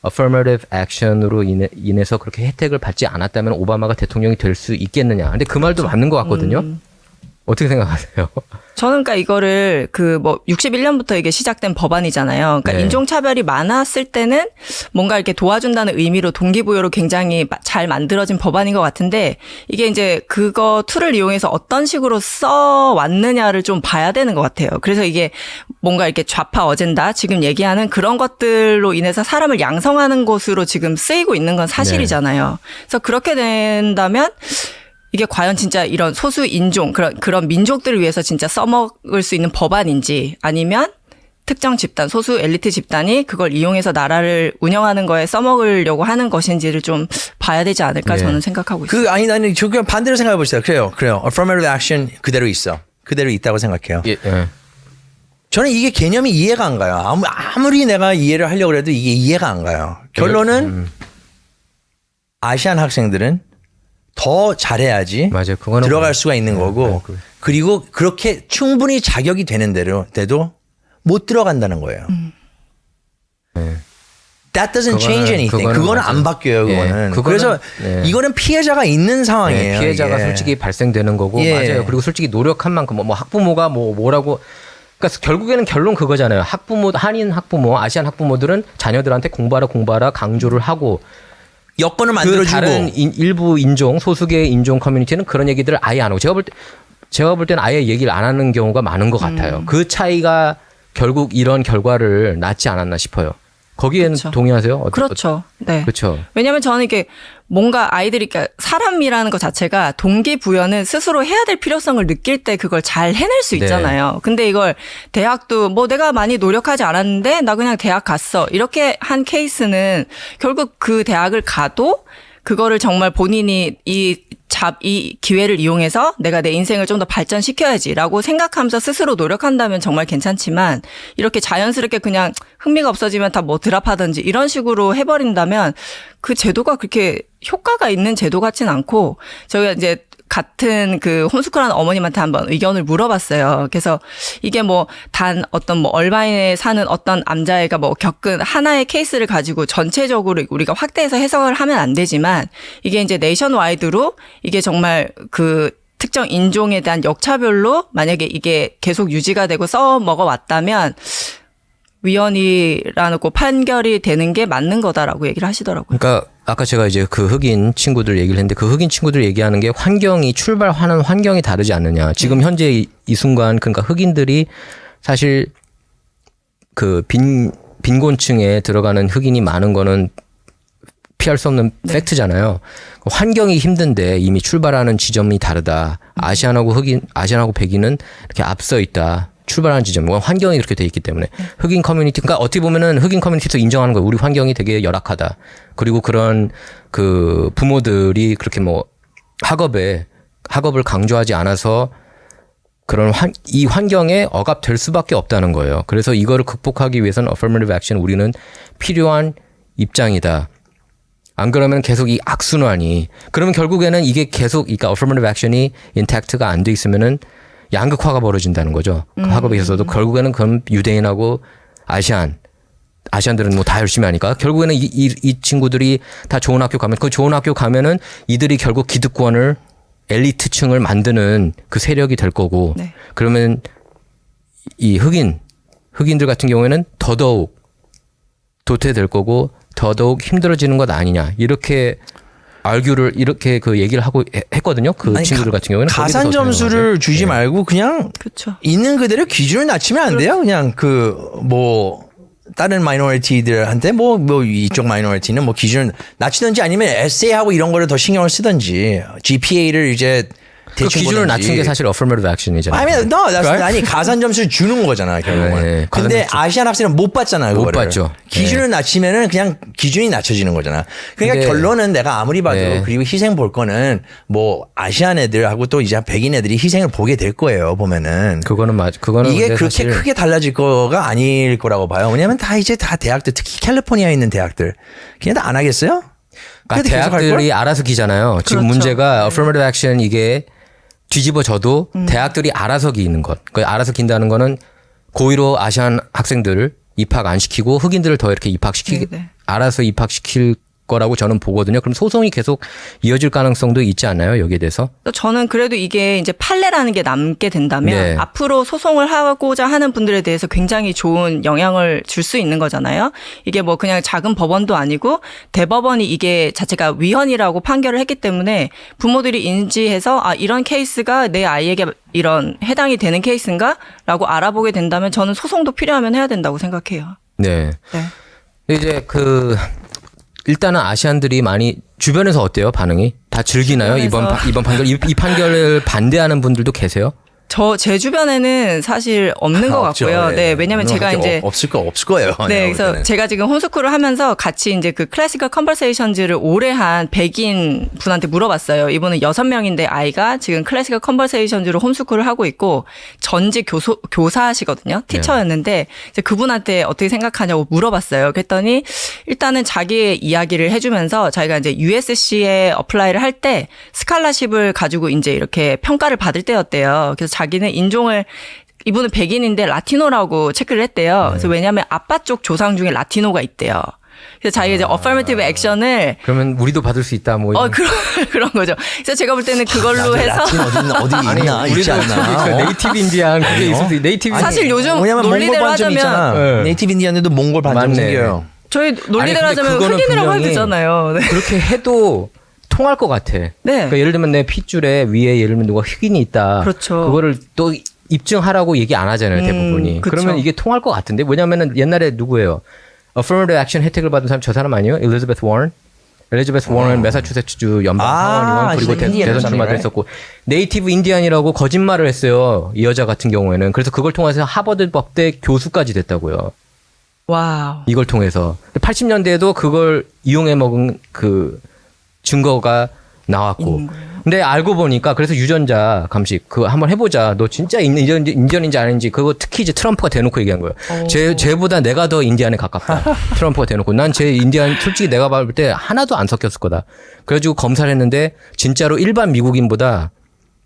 affirmative action으로 인해서 그렇게 혜택을 받지 않았다면 오바마가 대통령이 될 수 있겠느냐. 근데 그 말도 맞는 것 같거든요. 어떻게 생각하세요? 저는 그러니까 이거를 그 뭐 61년부터 이게 시작된 법안이잖아요. 그러니까 네. 인종차별이 많았을 때는 뭔가 이렇게 도와준다는 의미로 동기부여로 굉장히 잘 만들어진 법안인 것 같은데 이게 이제 그거 툴을 이용해서 어떤 식으로 써왔느냐를 좀 봐야 되는 것 같아요. 그래서 이게 뭔가 이렇게 좌파 어젠다 지금 얘기하는 그런 것들로 인해서 사람을 양성하는 것으로 지금 쓰이고 있는 건 사실이잖아요. 그래서 그렇게 된다면 이게 과연 진짜 이런 소수 인종 그런 민족들을 위해서 진짜 써먹을 수 있는 법안인지 아니면 특정 집단 소수 엘리트 집단이 그걸 이용해서 나라를 운영하는 거에 써먹으려고 하는 것인지를 좀 봐야 되지 않을까 네. 저는 생각하고 있어요. 나는 저 그냥 반대로 생각해 보세요. 그래요. affirmative action 그대로 있어. 그대로 있다고 생각해요. 예. 저는 이게 개념이 이해가 안 가요. 아무리 내가 이해를 하려고 해도 이게 이해가 안 가요. 결론은 아시안 학생들은 더 잘해야지 맞아요. 그거는 들어갈 수가 있는 거고 그리고 그렇게 충분히 자격이 되는 때도 못 들어간다는 거예요. That doesn't change anything. 그거는 안 맞아요. 바뀌어요. 예, 그거는. 그거는- 그래서 예. 이거는 피해자가 있는 상황이에요. 네, 피해자가 이게. 솔직히 발생되는 거고 예. 맞아요. 그리고 솔직히 노력한 만큼 뭐 학부모가 뭐라고 그러니까 결국에는 결론 그거잖아요. 한인 학부모, 아시안 학부모들은 자녀들한테 공부하라 강조를 하고 여건을 그 만들어주고 다른 일부 인종, 소수계 인종 커뮤니티는 그런 얘기들을 아예 안 하고 제가 볼 때는 아예 얘기를 안 하는 경우가 많은 것 같아요. 그 차이가 결국 이런 결과를 낳지 않았나 싶어요. 거기에는 그렇죠. 동의하세요? 그렇죠. 네. 그렇죠. 왜냐하면 저는 이게 뭔가 아이들이 그러니까 사람이라는 것 자체가 동기부여는 스스로 해야 될 필요성을 느낄 때 그걸 잘 해낼 수 네. 있잖아요. 근데 이걸 대학도 뭐 내가 많이 노력하지 않았는데 나 그냥 대학 갔어. 이렇게 한 케이스는 결국 그 대학을 가도 그거를 정말 본인이 이 기회를 이용해서 내가 내 인생을 좀 더 발전시켜야지라고 생각하면서 스스로 노력한다면 정말 괜찮지만 이렇게 자연스럽게 그냥 흥미가 없어지면 다 뭐 드랍하든지 이런 식으로 해버린다면 그 제도가 그렇게 효과가 있는 제도 같진 않고 저희가 이제 같은 그 홈스쿨하는 어머님한테 한번 의견을 물어봤어요. 그래서 이게 뭐 단 어떤 뭐 얼바인에 사는 어떤 남자애가 뭐 겪은 하나의 케이스를 가지고 전체적으로 우리가 확대해서 해석을 하면 안 되지만 이게 이제 네이션와이드로 이게 정말 그 특정 인종에 대한 역차별로 만약에 이게 계속 유지가 되고 써먹어 왔다면 위헌이라고 판결이 되는 게 맞는 거다라고 얘기를 하시더라고요. 그러니까 아까 제가 이제 그 흑인 친구들 얘기를 했는데 그 흑인 친구들 얘기하는 게 환경이 출발하는 환경이 다르지 않느냐. 지금 현재 이 순간 그러니까 흑인들이 사실 그 빈곤층에 들어가는 흑인이 많은 거는 피할 수 없는 팩트잖아요. 환경이 힘든데 이미 출발하는 지점이 다르다. 아시안하고 백인은 이렇게 앞서 있다. 출발하는 지점, 환경이 그렇게 돼 있기 때문에 흑인 커뮤니티, 그러니까 어떻게 보면은 흑인 커뮤니티에서 인정하는 거예요. 우리 환경이 되게 열악하다. 그리고 그런 그 부모들이 그렇게 뭐 학업을 강조하지 않아서 그런 이 환경에 억압될 수밖에 없다는 거예요. 그래서 이거를 극복하기 위해서는 affirmative action 우리는 필요한 입장이다. 안 그러면 계속 이 악순환이 그러면 결국에는 이게 계속 그러니까 affirmative action이 intact가 안 돼 있으면은 양극화가 벌어진다는 거죠. 그 학업에 있어서도 결국에는 그럼 유대인하고 아시안들은 뭐 다 열심히 하니까 결국에는 이 친구들이 다 좋은 학교 가면 그 좋은 학교 가면은 이들이 결국 기득권을 엘리트층을 만드는 그 세력이 될 거고 네. 그러면 이 흑인들 같은 경우에는 더더욱 도태될 거고 더더욱 힘들어지는 것 아니냐 이렇게 알규를 이렇게 그 얘기를 하고 했거든요. 그 아니, 친구들 같은 경우는 가산 거기서 점수를 주지 말고 그냥 그렇죠. 있는 그대로 기준을 낮추면 안 돼요? 그냥 그 뭐 다른 마이너리티들한테 뭐 이쪽 마이너리티는 뭐 기준을 낮추든지 아니면 에세이하고 이런 거를 더 신경을 쓰든지 GPA를 이제 그 대충 기준을 보든지. 낮춘 게 사실 affirmative action이잖아요. I mean, no, that's, Right? 아니 가산 점수를 주는 거잖아 결국은. 네, 근데 가산 아시안 학생은 못 받잖아요. 못 그거를. 받죠. 기준을 낮추면은 그냥 기준이 낮춰지는 거잖아. 그러니까 근데- 결론은 내가 아무리 봐도 네. 그리고 희생 볼 거는 뭐 아시안 애들하고 또 이제 백인 애들이 희생을 보게 될 거예요. 보면은. 그거는 그거는 이게 근데 그렇게 사실 크게 달라질 거가 아닐 거라고 봐요. 왜냐하면 다 이제 다 대학들 특히 캘리포니아에 있는 대학들 그냥 다 안 하겠어요? 그러니까 그래도 계속 할 대학들이 걸? 알아서 기잖아요. 지금 그렇죠. 문제가 affirmative action 이게 뒤집어져도 대학들이 알아서 기는 것. 그 알아서 긴다는 거는 고의로 아시안 학생들을 입학 안 시키고 흑인들을 더 이렇게 네네. 알아서 입학시킬 거라고 저는 보거든요. 그럼 소송이 계속 이어질 가능성도 있지 않나요? 여기에 대해서? 저는 그래도 이게 이제 판례라는 게 남게 된다면 네. 앞으로 소송을 하고자 하는 분들에 대해서 굉장히 좋은 영향을 줄 수 있는 거잖아요. 이게 뭐 그냥 작은 법원도 아니고 대법원이 이게 자체가 위헌이라고 판결을 했기 때문에 부모들이 인지해서 아 이런 케이스가 내 아이에게 이런 해당이 되는 케이스인가라고 알아보게 된다면 저는 소송도 필요하면 해야 된다고 생각해요. 네. 네. 이제 일단은 아시안들이 많이 주변에서 어때요? 반응이? 다 즐기나요? 주변에서. 이번 판결 이 판결을 반대하는 분들도 계세요? 제 주변에는 사실 없는 것 없죠. 같고요. 네. 네, 왜냐면 물론 제가 그렇게 이제 없을 거예요. 네, 내가 볼 그래서 때는. 제가 지금 홈스쿨을 하면서 같이 이제 그 클래시컬 컨버세이션즈를 오래 한 백인 분한테 물어봤어요. 이분은 6명인데 아이가 지금 클래시컬 컨버세이션즈로 홈스쿨을 하고 있고 전직 교사시거든요. 티처였는데 이제 그분한테 어떻게 생각하냐고 물어봤어요. 그랬더니 일단은 자기의 이야기를 해주면서 자기가 이제 USC에 어플라이를 할 때 스칼라십을 가지고 이제 이렇게 평가를 받을 때였대요. 그래서 자기는 인종을 이분은 백인인데 라티노라고 체크를 했대요. 그래서 왜냐하면 아빠 쪽 조상 중에 라티노가 있대요. 그래서 자기가 이제 어퍼메이티브 액션을 그러면 우리도 받을 수 있다 뭐 이런. 그런 거죠. 그래서 제가 볼 때는 그걸로 해서 라틴 어디 있나 있지 않나? 네이티브 인디안 그게 있어도 네이티브 사실 요즘 왜냐면 몽골 논리대로 반점 하자면 있잖아. 네. 네이티브 인디언들도 몽골 반점 맞네. 생겨요. 저희 논리대로 아니, 근데 하자면 그거는 흑인이라고 해도 분명히 되잖아요. 네. 그렇게 해도 통할 것 같아. 그러니까 예를 들면 내 핏줄에 위에 예를 들면 누가 흑인이 있다. 그렇죠. 그거를 또 입증하라고 얘기 안 하잖아요, 대부분이. 그쵸. 그러면 이게 통할 것 같은데. 왜냐면은 옛날에 누구예요? affirmative action 혜택을 받은 사람 저 사람 아니에요? 엘리자베스 워런? 엘리자베스 워런은 매사추세츠주 연방 하원의원 그리고 진짜 인디언 대선 출마도 사람이네. 했었고 네이티브 인디안이라고 거짓말을 했어요. 이 여자 같은 경우에는. 그래서 그걸 통해서 하버드 법대 교수까지 됐다고요. 와우. 이걸 통해서 80년대에도 그걸 이용해 먹은 그 증거가 나왔고. 근데 알고 보니까 그래서 유전자 감식 그거 한번 해보자. 너 진짜 인디언인지 아닌지 그거 특히 이제 트럼프가 대놓고 얘기한 거예요. 쟤보다 내가 더 인디안에 가깝다. 트럼프가 대놓고 난 쟤 인디안 솔직히 내가 봤을 때 하나도 안 섞였을 거다. 그래가지고 검사를 했는데 진짜로 일반 미국인보다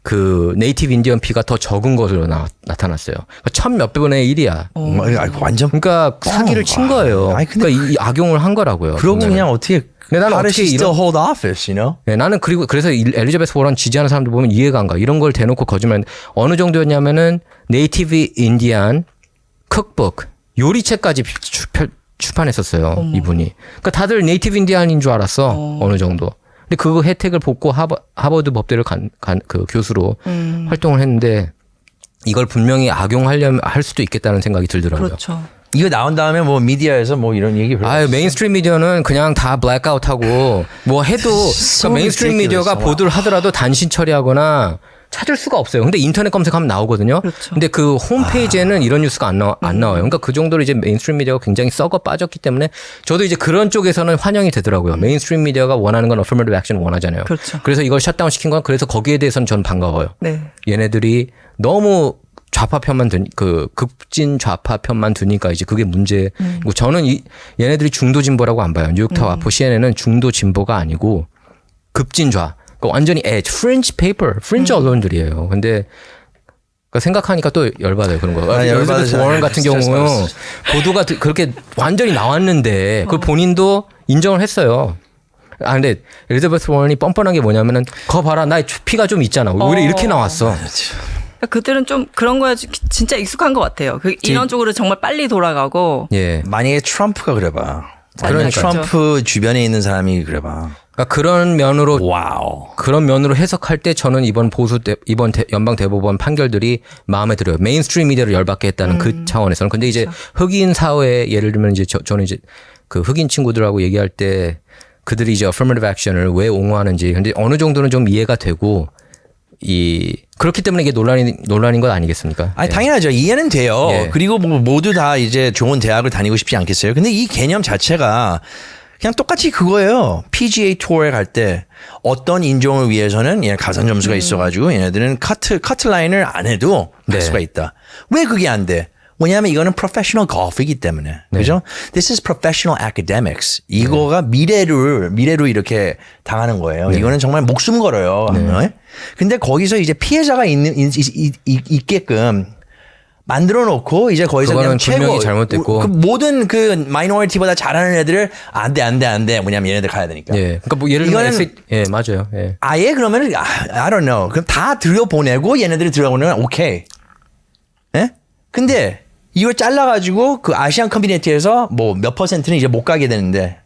그 네이티브 인디언 피가 더 적은 것으로 나타났어요. 그러니까 1000몇 분의 1이야. 완전 그러니까 사기를 친 거예요. 아니, 근데 그러니까 이 악용을 한 거라고요. 그러고 저는. 그냥 어떻게 근데 나는 How does 어떻게 she still hold office, you know? 네, 나는 그래서 엘리자베스 워런 지지하는 사람들 보면 이해가 안 가. 이런 걸 대놓고 거짓말. 어느 정도였냐면은 네이티브 인디안 쿡북 요리책까지 출판했었어요. 이분이. 그러니까 다들 네이티브 인디안인 줄 알았어. 어느 정도. 근데 그 혜택을 받고 하버드 법대를 그 교수로 활동을 했는데 이걸 분명히 악용하려면 할 수도 있겠다는 생각이 들더라고요. 그렇죠. 이거 나온 다음에 뭐 미디어에서 뭐 이런 얘기 별로 아유, 메인스트림 미디어는 그냥 다 블랙아웃하고 뭐 해도 So 그러니까 메인스트림 ridiculous. 미디어가 보도를 하더라도 단신 처리하거나 찾을 수가 없어요. 근데 인터넷 검색하면 나오거든요. 그렇죠. 근데 그 홈페이지에는 이런 뉴스가 안 나와요. 그러니까 그 정도로 이제 메인스트림 미디어가 굉장히 썩어 빠졌기 때문에 저도 이제 그런 쪽에서는 환영이 되더라고요. 메인스트림 미디어가 원하는 건 affirmative action 원하잖아요. 그렇죠. 그래서 이걸 샷다운 시킨 건 그래서 거기에 대해서는 저는 반가워요. 네. 얘네들이 너무 좌파 편만 그 극진 좌파 편만 두니까 이제 그게 문제고 저는 얘네들이 중도 진보라고 안 봐요. 뉴욕타 와포 CNN은 중도 진보가 아니고 급진좌. 그러니까 완전히 fringe paper, fringe 언론들이에요. 근데 그러니까 생각하니까 또 열받아요 그런 거. 엘리자베스 열받으잖아요. 워런 같은 스트레스 경우 받았어. 보도가 그렇게 완전히 나왔는데 그걸 본인도 인정을 했어요. 아 근데 엘리자베스 워런이 뻔뻔한 게 뭐냐면은 거 봐라 나 피가 좀 있잖아. 오히려 이렇게 나왔어. 그들은 좀 그런 거에 진짜 익숙한 것 같아요. 이런 쪽으로 정말 빨리 돌아가고. 예. 만약에 트럼프가 그래봐. 아니면 그러니까요. 트럼프 주변에 있는 사람이 그래봐. 그러니까 그런 면으로 와우. 그런 면으로 해석할 때 저는 이번 연방 대법원 판결들이 마음에 들어요. 메인스트림 미디어를 열받게 했다는 그 차원에서는. 근데 이제 흑인 사회에 예를 들면 이제 저는 이제 그 흑인 친구들하고 얘기할 때 그들이 이제 affirmative action을 왜 옹호하는지 근데 어느 정도는 좀 이해가 되고 그렇기 때문에 이게 논란인 것 아니겠습니까? 아니 당연하죠. 이해는 돼요. 예. 그리고 뭐 모두 다 이제 좋은 대학을 다니고 싶지 않겠어요. 근데 이 개념 자체가 그냥 똑같이 그거예요. PGA 투어에 갈 때 어떤 인종을 위해서는 얘 가산 점수가 있어가지고 얘네들은 커트 라인을 안 해도 갈 네. 수가 있다. 왜 그게 안 돼? 왜냐하면 이거는 프로페셔널 골프이기 때문에. 그죠? This is professional academics. 이거가 미래로 이렇게 당하는 거예요. 이거는 정말 목숨 걸어요. 근데 거기서 이제 피해자가 있게끔 만들어 놓고 이제 거기서 그냥 그거는 분명히 최고 잘못됐고. 그 모든 그 마이너리티보다 잘하는 애들을 안 돼. 뭐냐면 얘네들 가야 되니까. 예. 그러니까 뭐 예를 들면 이거는 예, 맞아요. 예. 아예 그러면은 I don't know. 그럼 다 들여보내고 얘네들이 들어오면 오케이. 예? 근데 이걸 잘라가지고 그 아시안 커뮤니티에서 뭐 몇 퍼센트는 이제 못 가게 되는데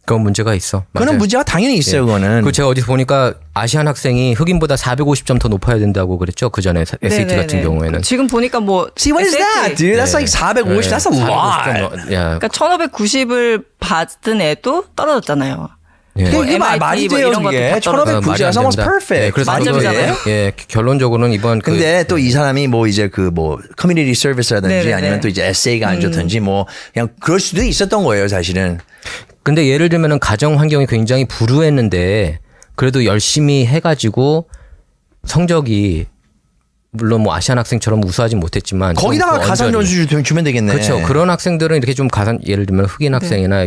그건 문제가 있어. 그런 맞아요. 문제가 당연히 있어요. 예. 그거는. 그 제가 어디서 보니까 아시안 학생이 흑인보다 450점 더 높아야 된다고 그랬죠. 그 전에 SAT 네네네. 같은 경우에는. 지금 보니까 뭐 See what is that, dude? That's 네. like 450. That's a lot. 야, 그러니까 1590을 받은 애도 떨어졌잖아요. 예. 뭐 그게 MIT 말이 뭐 돼요, 이런 그게. 것도 다 떨어졌어요. 1590. 말이 안 That's almost 됩니다. perfect. 예, 그래서 만점이잖아요. 예, 결론적으로는 이번 근데 또 이 사람이 뭐 이제 그 뭐 커뮤니티 서비스라든지 네네네. 아니면 또 이제 에세이가 안 좋든지 뭐 그냥 그럴 수도 있었던 거예요, 사실은. 근데 예를 들면은 가정 환경이 굉장히 불우했는데 그래도 열심히 해가지고 성적이 물론 뭐 아시안 학생처럼 우수하지 못했지만 좀 거기다가 그 가산 언저리. 점수 주면 되겠네. 그렇죠. 그런 학생들은 이렇게 좀 예를 들면 흑인 네. 학생이나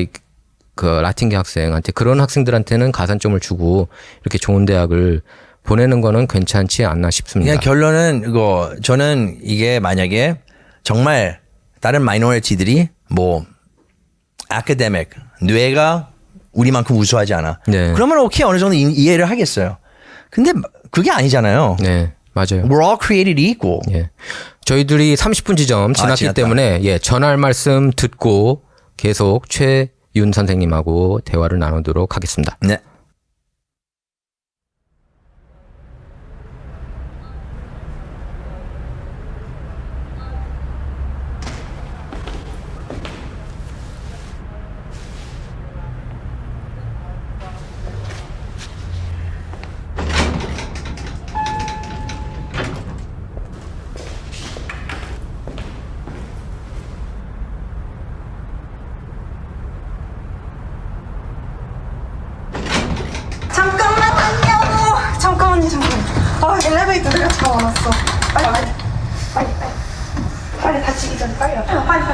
그 라틴계 학생한테 그런 학생들한테는 가산점을 주고 이렇게 좋은 대학을 보내는 거는 괜찮지 않나 싶습니다. 그냥 결론은 이거 저는 이게 만약에 정말 다른 마이너리티들이 뭐 아카데믹 뇌가 우리만큼 우수하지 않아. 네. 그러면 오케이 어느 정도 이해를 하겠어요. 근데 그게 아니잖아요. 네, 맞아요. We're all created equal. 예. 저희들이 30분 지점 지났기 지났다. 때문에 예, 전할 말씀 듣고 계속 최윤 선생님하고 대화를 나누도록 하겠습니다. 네. 잠깐만요. 아, 엘리베이터 내가 잡아놨어. 빨리 다치기 전에 빨리 와. 빨리.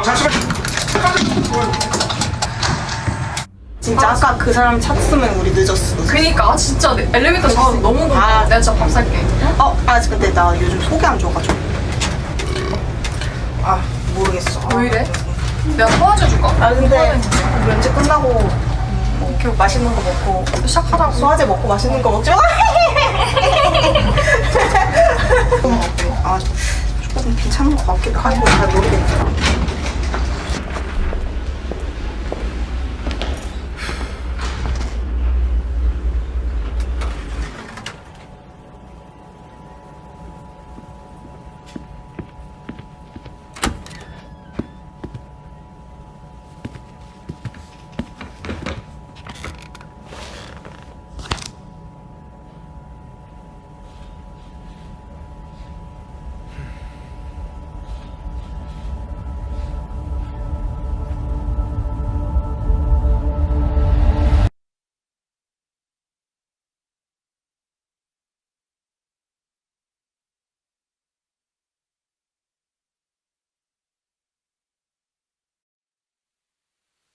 잠시만. 진짜 아까 그 사람 찾으면 우리 늦었어. 그니까 진짜 엘리베이터 잡아서 너무 궁금해. 내가 진짜 밥 살게. 근데 나 요즘 속이 안 좋아가지고. 모르겠어. 왜 이래? 내가 도와줘 줄까? 근데 면접 끝나고 뭐 맛있는 거 먹고 시작하자고. 소화제 먹고 맛있는 거 먹지 마. 조금 괜찮은 거 같기도 하고 잘 모르겠어.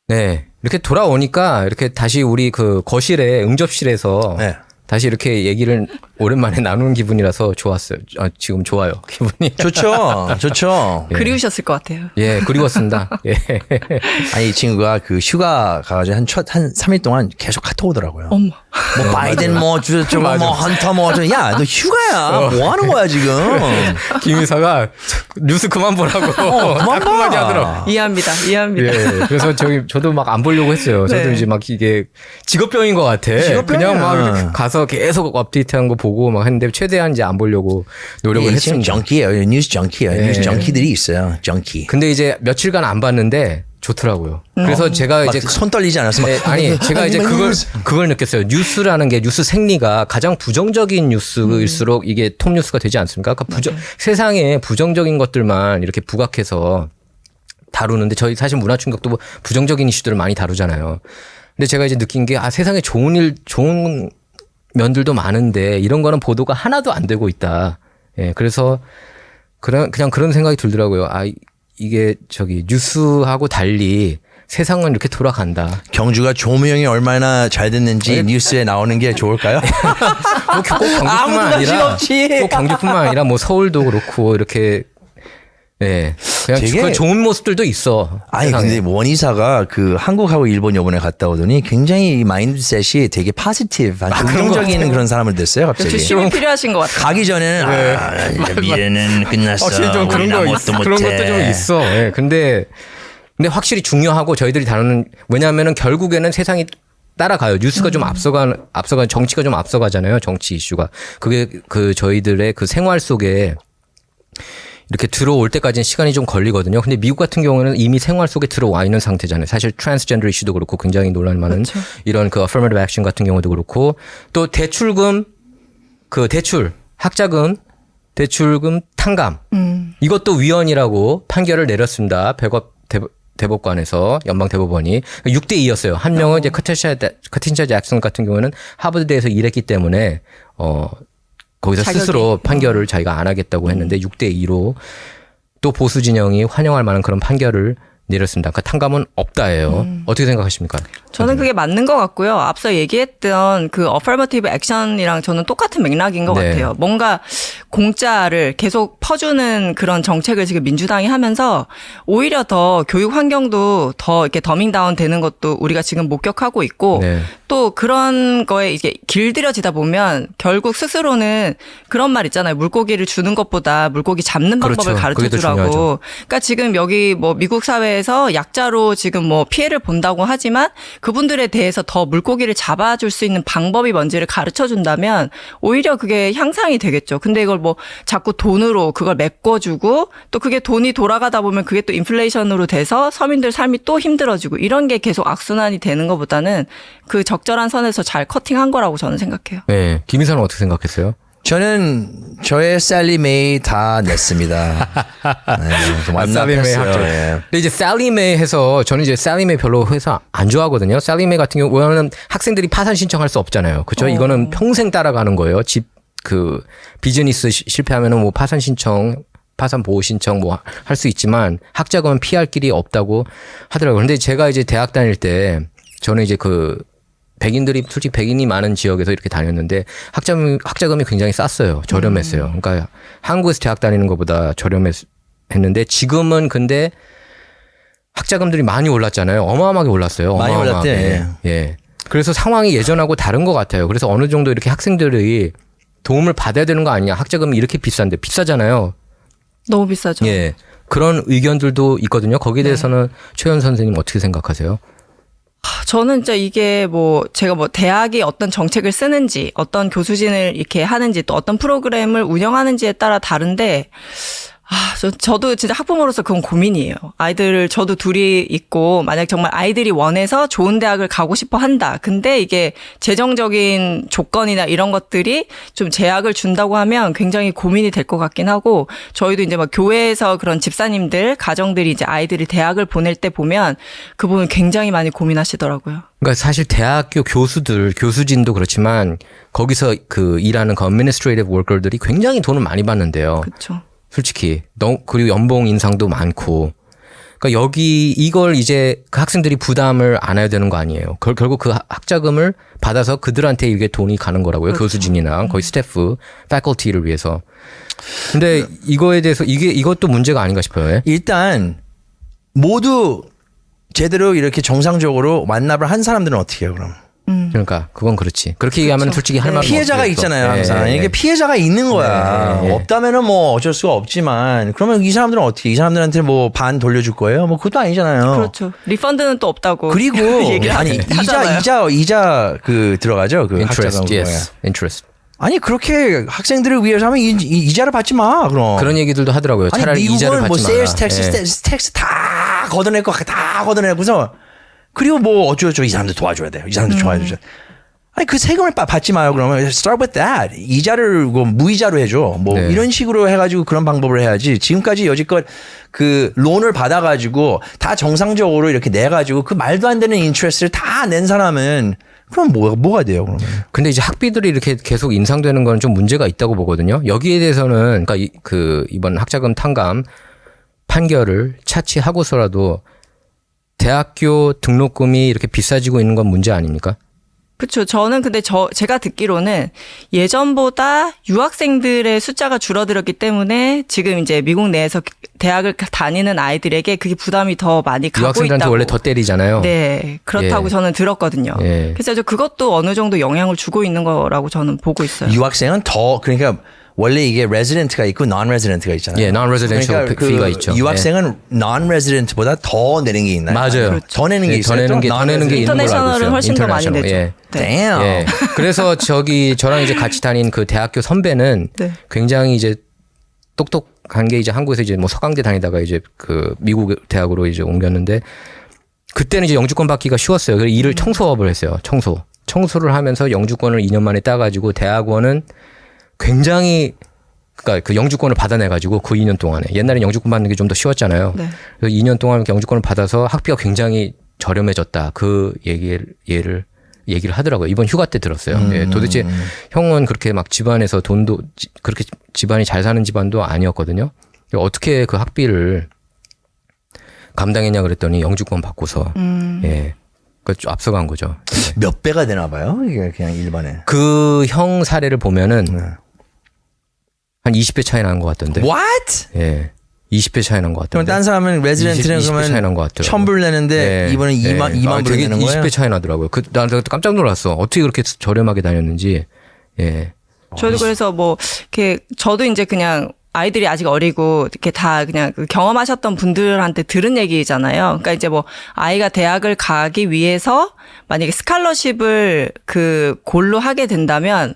네. 이렇게 돌아오니까 이렇게 다시 우리 그 거실에 응접실에서 네. 다시 이렇게 얘기를 오랜만에 나누는 기분이라서 좋았어요. 지금 좋아요. 기분이. 좋죠. 그리우셨을 것 같아요. 예, 그리웠습니다. 예. 아니 이 친구가 그 휴가 가가지고 한 3일 동안 계속 카톡 오더라고요. 어머. 뭐 바이든 뭐 저거 뭐 헌터 뭐야 너 휴가야 뭐 하는 거야 지금? 김이사가 뉴스 그만 보라고 그만 따끔하게 봐. 하더라고. 이해합니다. 예, 그래서 저도 막 안 보려고 했어요. 저도 네. 이제 막 이게 직업병인 것 같아. 직업병이야. 그냥 막 가서 계속 업데이트한 거 보고 막 했는데 최대한 이제 안 보려고 노력을 했습니다. 정키예요. 뉴스 정키예요. 네. 뉴스 정키들이 있어요. 정키. 근데 이제 며칠간 안 봤는데 좋더라고요. 그래서 제가 이제 손 떨리지 않았어? 막. 네, 아니 제가 이제 그걸 느꼈어요. 뉴스라는 게 뉴스 생리가 가장 부정적인 뉴스일수록 이게 톱 뉴스가 되지 않습니까? 그러니까 세상에 부정적인 것들만 이렇게 부각해서 다루는데 저희 사실 문화 충격도 뭐 부정적인 이슈들을 많이 다루잖아요. 근데 제가 이제 느낀 게 세상에 좋은 면들도 많은데 이런 거는 보도가 하나도 안 되고 있다. 예, 그래서 그냥 그런 생각이 들더라고요. 이게 뉴스하고 달리 세상은 이렇게 돌아간다. 경주가 조명이 얼마나 잘 됐는지 뉴스에 나오는 게 좋을까요? 꼭 경주뿐만 아무도 관심 아니라 없지. 꼭 경주뿐만 아니라 뭐 서울도 그렇고 이렇게 예 그냥 되게- 그런 좋은 모습들도 있어. 아니 세상에. 근데 원이사가 그 한국하고 일본 요번에 갔다 오더니 굉장히 마인드셋이 되게 포지티브, 긍정적인 그런 사람을 됐어요 갑자기. 역시 힘이 필요하신 것 같아요. 가기 전에는 이제 미래는 끝났어. 확실히 좀 그런 우린 거 아무것도 못해. 그런 것도 좀 있어. 예. 근데 확실히 중요하고 저희들이 다루는 왜냐하면은 결국에는 세상이 따라가요. 뉴스가 좀 앞서가 정치가 좀 앞서가잖아요. 정치 이슈가 그게 저희들의 그 생활 속에 이렇게 들어올 때까지는 시간이 좀 걸리거든요. 근데 미국 같은 경우는 이미 생활 속에 들어와 있는 상태잖아요. 사실 트랜스젠더 이슈도 그렇고 굉장히 논란 많은 그렇죠. 이런 그 affirmative action 같은 경우도 그렇고 또 대출금 학자금 대출금 탕감 이것도 위헌이라고 판결을 내렸습니다. 대법관에서 연방 대법원이 6대 2였어요. 한 명은 이제 커틴샤 잭슨 같은 경우는 하버드대에서 일했기 때문에 거기서 자격이. 스스로 판결을 자기가 안 하겠다고 했는데 6대 2로 또 보수 진영이 환영할 만한 그런 판결을 내렸습니다. 그러니까 탕감은 없다예요. 어떻게 생각하십니까? 저는 그게 맞는 것 같고요. 앞서 얘기했던 그 affirmative action이랑 저는 똑같은 맥락인 것 네. 같아요. 뭔가 공짜를 계속 퍼주는 그런 정책을 지금 민주당이 하면서 오히려 더 교육 환경도 더 이렇게 더밍다운 되는 것도 우리가 지금 목격하고 있고 네. 또 그런 거에 이게 길들여지다 보면 결국 스스로는 그런 말 있잖아요. 물고기를 주는 것보다 물고기 잡는 방법을 그렇죠. 가르쳐 그게 더 주라고. 중요하죠. 그러니까 지금 여기 뭐 미국 사회에서 약자로 지금 뭐 피해를 본다고 하지만 그분들에 대해서 더 물고기를 잡아줄 수 있는 방법이 뭔지를 가르쳐 준다면 오히려 그게 향상이 되겠죠. 근데 이걸 뭐 자꾸 돈으로 그걸 메꿔주고 또 그게 돈이 돌아가다 보면 그게 또 인플레이션으로 돼서 서민들 삶이 또 힘들어지고 이런 게 계속 악순환이 되는 것보다는 그 적절한 선에서 잘 커팅한 거라고 저는 생각해요. 네. 김 이사는 어떻게 생각했어요? 저는 저의 살리 메이 다 냈습니다. 네, 좀 완납했어요. 예. 근데 이제 살리 메이 해서 저는 이제 살리 메이 별로 회사 안 좋아하거든요. 살리 메이 같은 경우 왜냐하면 학생들이 파산 신청할 수 없잖아요. 그렇죠? 이거는 평생 따라가는 거예요. 비즈니스 실패하면은 뭐 파산 보호 신청 뭐 할 수 있지만 학자금은 피할 길이 없다고 하더라고요. 근데 제가 이제 대학 다닐 때 저는 이제 솔직히 백인이 많은 지역에서 이렇게 다녔는데 학자금이 굉장히 쌌어요. 저렴했어요. 그러니까 한국에서 대학 다니는 것보다 저렴했는데 지금은 근데 학자금들이 많이 올랐잖아요. 어마어마하게 올랐어요. 많이 어마어마하게. 올랐대. 예. 그래서 상황이 예전하고 다른 것 같아요. 그래서 어느 정도 이렇게 학생들이 도움을 받아야 되는 거 아니냐. 학자금이 이렇게 비싼데 비싸잖아요. 너무 비싸죠. 예. 그런 의견들도 있거든요. 거기에 대해서는 최현 선생님 어떻게 생각하세요? 저는 진짜 이게 뭐 제가 뭐 대학이 어떤 정책을 쓰는지 어떤 교수진을 이렇게 하는지 또 어떤 프로그램을 운영하는지에 따라 다른데 저도 진짜 학부모로서 그건 고민이에요. 아이들을 저도 둘이 있고 만약 정말 아이들이 원해서 좋은 대학을 가고 싶어 한다. 근데 이게 재정적인 조건이나 이런 것들이 좀 제약을 준다고 하면 굉장히 고민이 될 것 같긴 하고 저희도 이제 막 교회에서 그런 집사님들, 가정들이 이제 아이들이 대학을 보낼 때 보면 그 부분 굉장히 많이 고민하시더라고요. 그러니까 사실 대학교 교수진도 그렇지만 거기서 일하는 administrative worker들이 굉장히 돈을 많이 받는데요. 그렇죠. 솔직히 그리고 연봉 인상도 많고 그러니까 이걸 이제 그 학생들이 부담을 안 해야 되는 거 아니에요. 결국 그 학자금을 받아서 그들한테 이게 돈이 가는 거라고요. 그렇죠. 교수진이나 거의 스태프, 패컬티를 위해서. 근데 이거에 대해서 이것도 문제가 아닌가 싶어요. 예? 일단 모두 제대로 이렇게 정상적으로 완납을 한 사람들은 어떻게 해요 그럼? 그러니까 그건 그렇지. 그렇게 얘기하면 솔직히 할 말은 피해자가 없겠어. 있잖아요, 네, 항상. 네, 이게 네. 피해자가 있는 거야. 네, 네. 없다면은 뭐 어쩔 수가 없지만, 그러면 이 사람들은 어떻게, 이 사람들한테 뭐 반 돌려줄 거예요? 뭐 그것도 아니잖아요. 그렇죠. 리펀드는 또 없다고. 그리고 얘기를 아니 하잖아요. 이자 그 들어가죠. 그 interest, 학자금 yes, interest. 아니 그렇게 학생들을 위해서 하면 이자를 받지 마. 그럼. 그런 얘기들도 하더라고요. 아니 차라리 이자를 미국은 받지 뭐 마라. 세일스 텍스 다 걷어낼 거 다 걷어내고서 그리고 뭐 어쩌고저쩌고 이 사람들 도와줘야 돼요. 이 사람들 도와줘야 돼. 아니 그 세금을 받지 마요. 그러면 start with that. 이자를 뭐 무이자로 해줘. 뭐 네. 이런 식으로 해가지고 그런 방법을 해야지. 지금까지 여지껏 그 론을 받아가지고 다 정상적으로 이렇게 내가지고 그 말도 안 되는 인트레스를 다 낸 사람은 그럼 뭐가 돼요? 그러면. 근데 이제 학비들이 이렇게 계속 인상되는 건 좀 문제가 있다고 보거든요. 여기에 대해서는 그러니까 이번 학자금 탕감 판결을 차치하고서라도 대학교 등록금이 이렇게 비싸지고 있는 건 문제 아닙니까? 그렇죠. 저는 근데 제가 듣기로는 예전보다 유학생들의 숫자가 줄어들었기 때문에 지금 이제 미국 내에서 대학을 다니는 아이들에게 그게 부담이 더 많이 가고 유학생들한테 있다고. 원래 더 때리잖아요. 네, 그렇다고 예. 저는 들었거든요. 예. 그래서 그것도 어느 정도 영향을 주고 있는 거라고 저는 보고 있어요. 유학생은 더 그러니까 원래 이게 레지던트가 있고 non-resident가 있잖아요. 예, non-residential fee가 있죠. 유학생은 non-resident보다 더 내는 게 있나요? 맞아요. 그렇죠. 더 내는 게 예, 있어요. 더 내는 게 있는 걸로 알고 인터내셔널은 있어요. 훨씬 더 많이 인터내셔널. 내죠. 예. 네. Damn. 예. 그래서 저랑 이제 같이 다닌 그 대학교 선배는 네. 굉장히 이제 똑똑한 게 이제 한국에서 이제 뭐 서강대 다니다가 이제 그 미국 대학으로 이제 옮겼는데 그때는 이제 영주권 받기가 쉬웠어요. 그래서 일을 청소업을 했어요. 청소를 하면서 영주권을 2년 만에 따가지고 대학원은 굉장히 그러니까 그 영주권을 받아내가지고 그 2년 동안에 옛날엔 영주권 받는 게 좀 더 쉬웠잖아요. 네. 그래서 2년 동안 영주권을 받아서 학비가 굉장히 저렴해졌다. 그 얘기를 하더라고요. 이번 휴가 때 들었어요. 예, 도대체 형은 그렇게 막 집안에서 돈도 그렇게 집안이 잘 사는 집안도 아니었거든요. 어떻게 그 학비를 감당했냐 그랬더니 영주권 받고서 예, 그 좀 앞서간 거죠. 예. 몇 배가 되나 봐요. 이게 그냥 일반에. 그 형 사례를 보면은 한 20배 차이 나는 것 같던데. What? 예. 20배 차이 난 것 그럼 같던데. 딴 사람은 레지던트는 20배 차이 난 것 그러면 같더라고요. 1,000불 내는데 예. 이번엔 2만 불 되게 내는 거예요? 20배 차이 나더라고요. 난 깜짝 놀랐어. 어떻게 그렇게 저렴하게 다녔는지. 예. 저도 그래서 뭐 이렇게 저도 이제 그냥 아이들이 아직 어리고 이렇게 다 그냥 경험하셨던 분들한테 들은 얘기잖아요. 그러니까 이제 뭐 아이가 대학을 가기 위해서 만약에 스칼러십을 그 골로 하게 된다면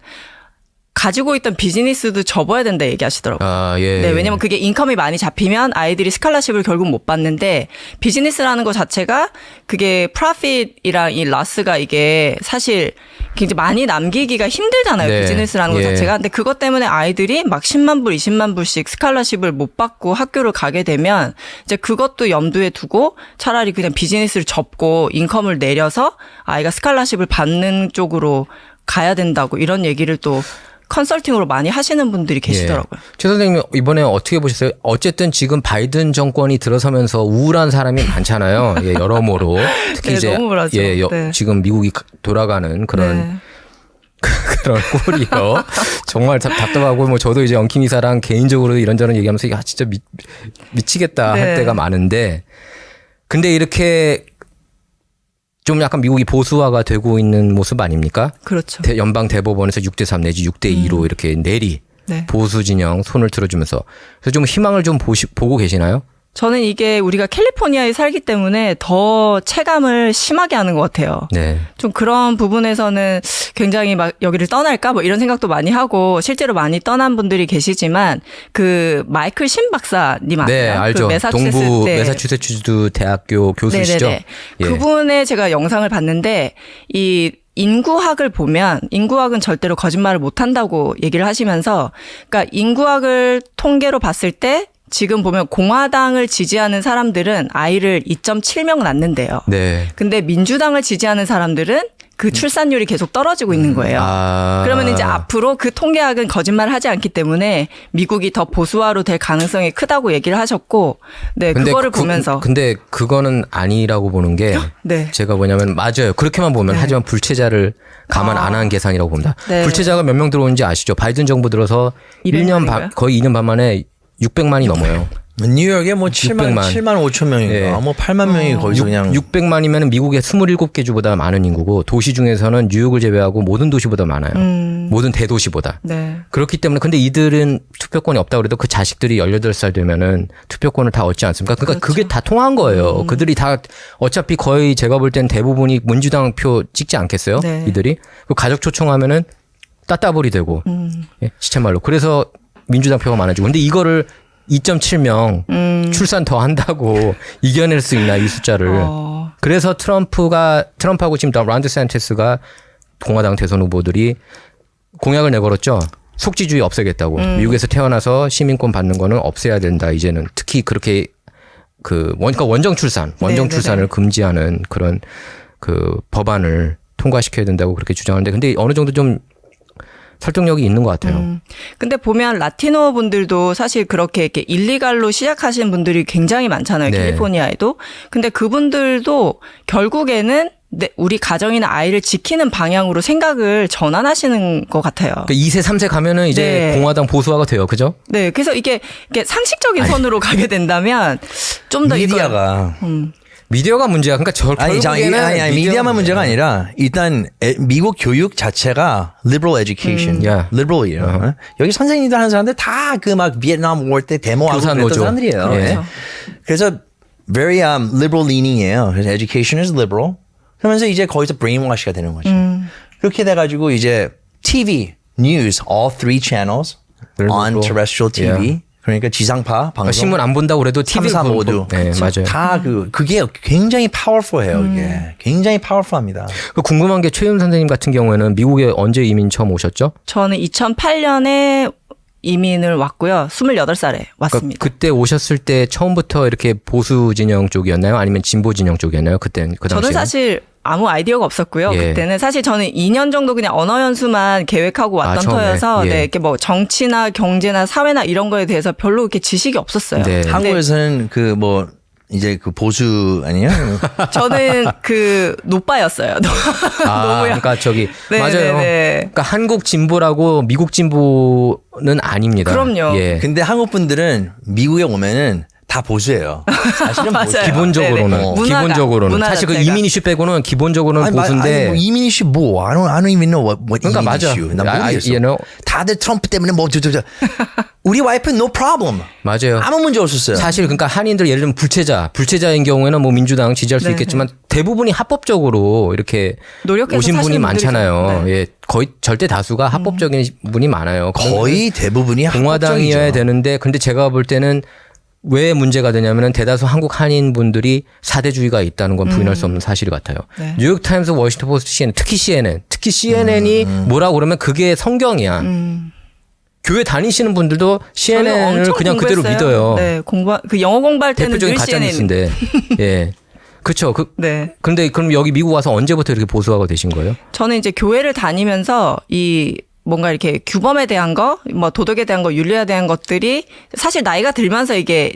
가지고 있던 비즈니스도 접어야 된다 얘기하시더라고요. 아, 예. 네, 왜냐면 그게 인컴이 많이 잡히면 아이들이 스칼러십을 결국 못 받는데 비즈니스라는 것 자체가 그게 프로핏이랑 이 로스가 이게 사실 굉장히 많이 남기기가 힘들잖아요. 네. 비즈니스라는 것 예. 자체가. 근데 그것 때문에 아이들이 막 10만 불, 20만 불씩 스칼러십을 못 받고 학교를 가게 되면 이제 그것도 염두에 두고 차라리 그냥 비즈니스를 접고 인컴을 내려서 아이가 스칼러십을 받는 쪽으로 가야 된다고 이런 얘기를 또 컨설팅으로 많이 하시는 분들이 계시더라고요. 예. 최 선생님 이번에 어떻게 보셨어요? 어쨌든 지금 바이든 정권이 들어서면서 우울한 사람이 많잖아요. 예, 여러모로 특히 네, 이제 너무 우울하죠. 네. 지금 미국이 돌아가는 그런 네. 그런 꼴이요. 정말 답답하고 뭐 저도 이제 엉킨 이사랑 개인적으로 이런저런 얘기하면서 야 진짜 미치겠다 할 네. 때가 많은데 근데 이렇게 좀 약간 미국이 보수화가 되고 있는 모습 아닙니까? 그렇죠. 연방 대법원에서 6대3 내지 6대2로 이렇게 내리 네. 보수 진영 손을 들어주면서 그래서 좀 희망을 좀 보고 계시나요? 저는 이게 우리가 캘리포니아에 살기 때문에 더 체감을 심하게 하는 것 같아요. 네. 좀 그런 부분에서는 굉장히 막 여기를 떠날까 뭐 이런 생각도 많이 하고 실제로 많이 떠난 분들이 계시지만 그 마이클 신 박사님 아세요? 네, 알죠. 그 매사추세츠 동부 때. 매사추세츠 대학교 교수시죠. 네네네. 예. 그분의 제가 영상을 봤는데 이 인구학을 보면 인구학은 절대로 거짓말을 못 한다고 얘기를 하시면서 그러니까 인구학을 통계로 봤을 때 지금 보면 공화당을 지지하는 사람들은 아이를 2.7명 낳는데요. 네. 근데 민주당을 지지하는 사람들은 그 출산율이 계속 떨어지고 있는 거예요. 아. 그러면 이제 앞으로 그 통계학은 거짓말을 하지 않기 때문에 미국이 더 보수화로 될 가능성이 크다고 얘기를 하셨고, 네, 근데 그거를 보면서. 근데 그거는 아니라고 보는 게 네. 제가 뭐냐면 맞아요. 그렇게만 보면 네. 하지만 불체자를 감안 안 한 계산이라고 봅니다. 네. 불체자가 몇 명 들어오는지 아시죠? 바이든 정부 들어서 200만 1년 인가요? 거의 2년 반 만에 600만이 넘어요. 뉴욕에 뭐 7만 600만. 5천 명인가 예. 뭐 8만 명이 거기서 그냥 600만이면 미국의 27개 주보다 많은 인구고 도시 중에서는 뉴욕을 제외하고 모든 도시보다 많아요. 모든 대도시보다. 네. 그렇기 때문에 근데 이들은 투표권이 없다고 그래도 그 자식들이 18살 되면은 투표권을 다 얻지 않습니까? 그러니까 그게 다 통한 거예요. 그들이 다 어차피 거의 제가 볼 땐 대부분이 민주당 표 찍지 않겠어요? 네. 이들이. 그 가족 초청하면은 따따블이 되고. 예, 시쳇말로. 그래서 민주당 표가 많아지고. 근데 이거를 2.7명 출산 더 한다고 이겨낼 수 있나 이 숫자를. 그래서 트럼프하고 지금 런드 산체스가 공화당 대선 후보들이 공약을 내걸었죠. 속지주의 없애겠다고. 미국에서 태어나서 시민권 받는 거는 없애야 된다. 이제는 특히 그렇게 그러니까 원정 출산을 금지하는 그런 그 법안을 통과시켜야 된다고 그렇게 주장하는데 근데 어느 정도 좀 설득력이 있는 것 같아요. 근데 보면 라티노 분들도 사실 그렇게 이렇게 일리갈로 시작하신 분들이 굉장히 많잖아요. 네. 캘리포니아에도. 근데 그분들도 결국에는 우리 가정이나 아이를 지키는 방향으로 생각을 전환하시는 것 같아요. 그러니까 2세, 3세 가면은 이제 네. 공화당 보수화가 돼요. 그죠? 네. 그래서 이게 상식적인 선으로 가게 된다면 좀 더 미디어가 미디어가 문제야. 그러니까 결국에는 미디어만 문제가 아니라 일단 미국 교육 자체가 liberal education, Yeah. liberal이에요. 여기 선생님들 하는 사람들 다 그 막 비et남 월 때 데모하고 교사 그랬던 노조. 사람들이에요. 예. 네. 그래서 very liberal leaning이에요. 그래서 education is liberal. 그러면서 이제 거기서 brainwash가 되는 거죠. 그렇게 돼가지고 이제 TV, news, all three channels on terrestrial TV. Yeah. 그러니까 지상파 방송. 신문 안 본다고 그래도 TV 3사 모두. 네, 맞아요. 다 그게 굉장히 파워풀해요. 이게 굉장히 파워풀합니다. 궁금한 게 최윤 선생님 같은 경우에는 미국에 언제 이민 처음 오셨죠? 저는 2008년에 이민을 왔고요. 28살에 왔습니다. 그러니까 그때 오셨을 때 처음부터 이렇게 보수 진영 쪽이었나요? 아니면 진보 진영 쪽이었나요? 그때 그 당시에. 저는 사실 아무 아이디어가 없었고요. 예. 그때는 사실 저는 2년 정도 그냥 언어 연수만 계획하고 왔던 처음에. 터여서 예. 네, 이렇게 뭐 정치나 경제나 사회나 이런 거에 대해서 별로 이렇게 지식이 없었어요. 네. 한국에서는 그 뭐 이제 그 보수 아니에요? 저는 그 노빠였어요. 노무현. 그러니까 저기 네, 맞아요. 네, 네. 그러니까 한국 진보라고 미국 진보는 아닙니다. 그럼요. 예. 근데 한국 분들은 미국에 오면은 다 보수예요. 사실은 맞아요. 보수. 기본적으로는 네네. 기본적으로는 문화 사실 그 자체가. 이민 이슈 빼고는 기본적으로는 보수인데 뭐 이민 이슈 뭐 I don't even know what 그러니까 이민 맞아. 이슈. 난 모르겠어. you know. 다들 트럼프 때문에 뭐 우리 와이프는 no problem. 맞아요. 아무 문제 없었어요. 사실 그러니까 한인들 예를 들면 불체자인 경우에는 뭐 민주당 지지할 수 네, 있겠지만 대부분이 합법적으로 이렇게 노력해서 오신 분이 사시는 많잖아요. 분들이죠. 네. 예, 거의 절대 다수가 합법적인 분이 많아요. 거의 대부분이 공화당이어야 합법적이죠. 되는데 근데 제가 볼 때는 왜 문제가 되냐면은 대다수 한국 한인 분들이 사대주의가 있다는 건 부인할 수 없는 사실 같아요. 네. 뉴욕 타임스, 워싱턴 포스트, CNN, 특히 CNN이 뭐라고 그러면 그게 성경이야. 교회 다니시는 분들도 저는 CNN을 엄청 그냥 그대로 공부했어요. 믿어요. 네, 그 영어 공부할 때는 대표적인 늘 가짜 CNN. 뉴스인데. 예. 그렇죠. 네. 근데 그럼 여기 미국 와서 언제부터 이렇게 보수화가 되신 거예요? 저는 이제 교회를 다니면서 이 뭔가 이렇게 규범에 대한 거, 뭐 도덕에 대한 거, 윤리에 대한 것들이 사실 나이가 들면서 이게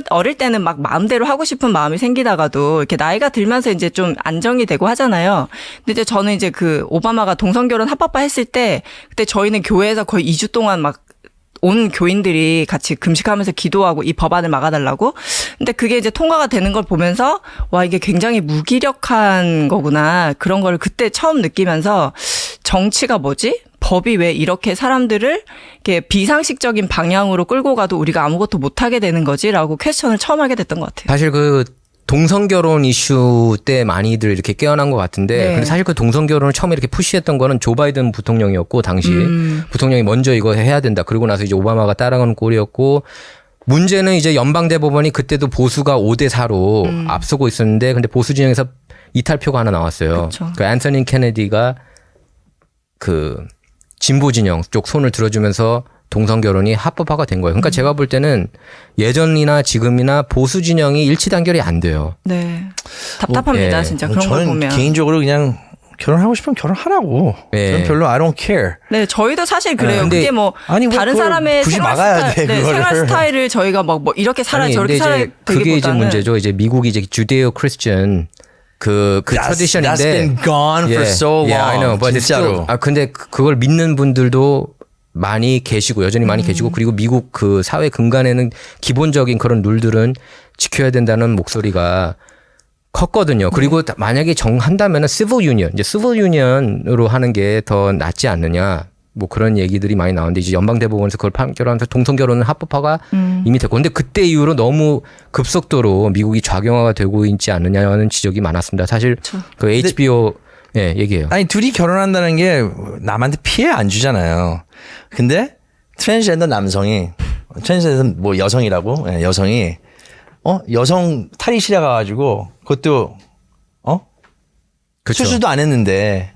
어릴 때는 막 마음대로 하고 싶은 마음이 생기다가도 이렇게 나이가 들면서 이제 좀 안정이 되고 하잖아요. 근데 이제 저는 이제 그 오바마가 동성결혼 합법화 했을 때 그때 저희는 교회에서 거의 2주 동안 막 온 교인들이 같이 금식하면서 기도하고 이 법안을 막아달라고. 근데 그게 이제 통과가 되는 걸 보면서 와 이게 굉장히 무기력한 거구나. 그런 걸 그때 처음 느끼면서 정치가 뭐지? 법이 왜 이렇게 사람들을 이렇게 비상식적인 방향으로 끌고 가도 우리가 아무것도 못하게 되는 거지라고 퀘스천을 처음 하게 됐던 것 같아요. 사실 그 동성결혼 이슈 때 많이들 이렇게 깨어난 것 같은데 네. 근데 사실 그 동성결혼을 처음에 이렇게 푸시했던 거는 조 바이든 부통령이었고 당시 부통령이 먼저 이거 해야 된다. 그러고 나서 이제 오바마가 따라가는 꼴이었고 문제는 이제 연방대법원이 그때도 보수가 5대4로 앞서고 있었는데 근데 보수 진영에서 이탈표가 하나 나왔어요. 그쵸. 그 앤서니 케네디가 그 진보 진영 쪽 손을 들어주면서 동성결혼이 합법화가 된 거예요. 그러니까 제가 볼 때는 예전이나 지금이나 보수 진영이 일치 단결이 안 돼요. 네. 답답합니다, 예. 진짜. 그런 걸 저는 보면. 개인적으로 그냥 결혼하고 싶으면 결혼하라고. 예. 저는 별로 I don't care. 네, 저희도 사실 그래요. 근데 그게 뭐 아니, 왜 다른 그걸 사람의 굳이 생활 막아야 스타일, 돼, 네, 그거를. 생활 스타일을 저희가 막 뭐 이렇게 살아야 저렇게 살아야 그게 이제 되기보다는 문제죠. 이제 미국이 이제 주데오 크리스천 그 트래디션인데 That's been gone for so long. I know. But it's 진짜로. still, 근데 그걸 믿는 분들도 많이 계시고 여전히 많이 계시고 그리고 미국 그 사회 근간에는 기본적인 그런 룰들은 지켜야 된다는 목소리가 컸거든요. 그리고 만약에 정한다면은 civil union, 이제 civil union으로 하는 게 더 낫지 않느냐. 뭐 그런 얘기들이 많이 나오는데 이제 연방대법원에서 그걸 판결하면서 동성결혼은 합법화가 이미 됐고 근데 그때 이후로 너무 급속도로 미국이 좌경화가 되고 있지 않느냐는 지적이 많았습니다. 사실 그 HBO 예, 얘기해요. 아니 둘이 결혼한다는 게 남한테 피해 안 주잖아요. 근데 트랜스젠더 남성이 트랜스젠더 뭐 여성이라고 예, 여성이 여성 탈의실에 가가지고 그것도 그쵸. 수술도 안 했는데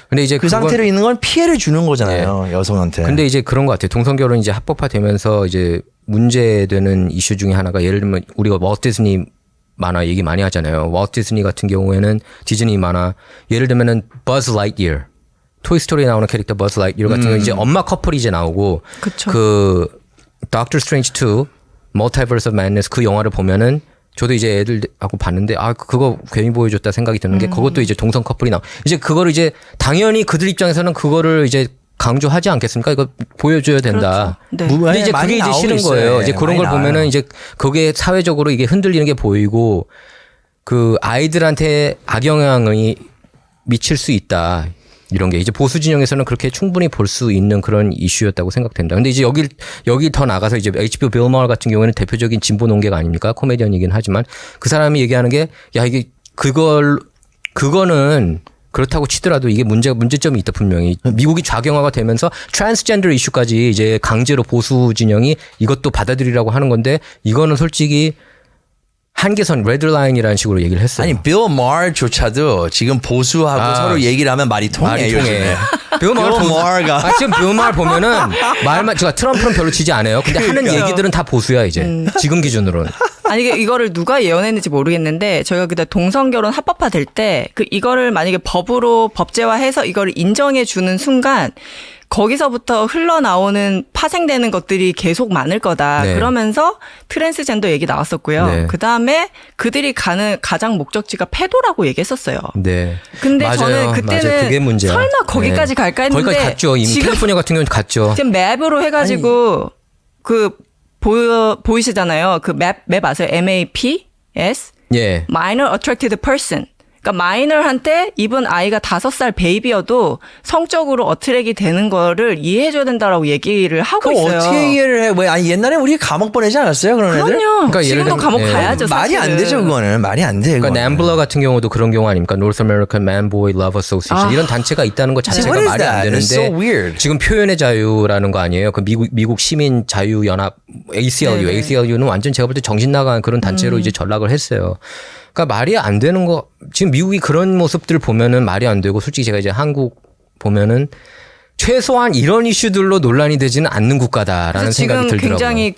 근데 이제 그 상태로 있는 건 피해를 주는 거잖아요 여성한테. 근데 이제 그런 것 같아요. 동성결혼이 이제 합법화되면서 이제 문제되는 이슈 중에 하나가 예를 들면 우리가 월트 디즈니 만화 얘기 많이 하잖아요. 월트 디즈니 같은 경우에는 디즈니 만화 예를 들면은 버즈 라이트이어 토이스토리에 나오는 캐릭터 버즈 라이트이어 같은 경우 이제 엄마 커플이 이제 나오고 그쵸. 그 닥터 스트레인지 2 멀티버스 오브 매드니스 그 영화를 보면은 저도 이제 애들하고 봤는데 그거 괜히 보여줬다 생각이 드는 게 그것도 이제 동성 커플이 이제 그거를 이제 당연히 그들 입장에서는 그거를 이제 강조하지 않겠습니까? 이거 보여줘야 된다. 그렇죠. 네. 근데 이제 그게 이제 싫은 거예요. 이제 그런 걸 보면은 이제 그게 사회적으로 이게 흔들리는 게 보이고 그 아이들한테 악영향이 미칠 수 있다. 이런 게 이제 보수 진영에서는 그렇게 충분히 볼 수 있는 그런 이슈였다고 생각된다. 근데 이제 여기 더 나가서 이제 HBO 빌 머러 같은 경우에는 대표적인 진보 농객 아닙니까? 코미디언이긴 하지만 그 사람이 얘기하는 게 야 이게 그거는 그렇다고 치더라도 이게 문제점이 있다 분명히. 미국이 좌경화가 되면서 트랜스젠더 이슈까지 이제 강제로 보수 진영이 이것도 받아들이라고 하는 건데 이거는 솔직히 한계선 레드라인이라는 식으로 얘기를 했어요. 아니 빌 마르조차도 지금 보수하고 서로 얘기를 하면 말이 통해. 말이 통해. 빌 마르가 지금 빌 마르 보면은 말만 제가 트럼프는 별로 지지 않아요. 근데 하는 얘기들은 다 보수야 이제. 지금 기준으로는. 아니 이거를 누가 예언했는지 모르겠는데 저희가 그때 동성결혼 합법화 될 때 이거를 만약에 법으로 법제화해서 이거를 인정해 주는 순간 거기서부터 흘러나오는 파생되는 것들이 계속 많을 거다. 네. 그러면서 트랜스젠더 얘기 나왔었고요. 네. 그다음에 그들이 가는 가장 목적지가 패도라고 얘기했었어요. 네. 근데 맞아요. 저는 그때는 맞아요. 그게 문제야. 설마 거기까지 갈까 했는데 거기까지 갔죠. 이미 지금 캘리포니아 같은 경우는 갔죠. 지금 맵으로 해가지고 보이시잖아요. 그 맵 아세요? MAPS? 예. Minor Attracted Person. 그러니까 마이너한테 입은 아이가 5살 베이비여도 성적으로 어트랙이 되는 거를 이해해줘야 된다라고 얘기를 하고 그럼 있어요. 어떻게 이해를 해? 왜 아니 옛날에 우리 감옥 보내지 않았어요? 그런 애들? 그럼요. 그러니까 예를 지금도 들면, 감옥 예. 가야죠. 말이 안 사실은. 되죠 그거는 말이 안 돼. 그러니까 그거는. 램블러 같은 경우도 그런 경우 아닙니까? North American Man Boy Love Association 이런 단체가 있다는 것 자체가 What is 말이 안 that? It's 되는데 so weird. 지금 표현의 자유라는 거 아니에요? 그 미국 시민 자유 연합 ACLU, 네네. ACLU는 완전 제가 볼 때 정신 나간 그런 단체로 이제 전락을 했어요. 그러니까 말이 안 되는 거 지금 미국이 그런 모습들 보면은 말이 안 되고 솔직히 제가 이제 한국 보면은 최소한 이런 이슈들로 논란이 되지는 않는 국가다라는 그래서 생각이 지금 들더라고요. 굉장히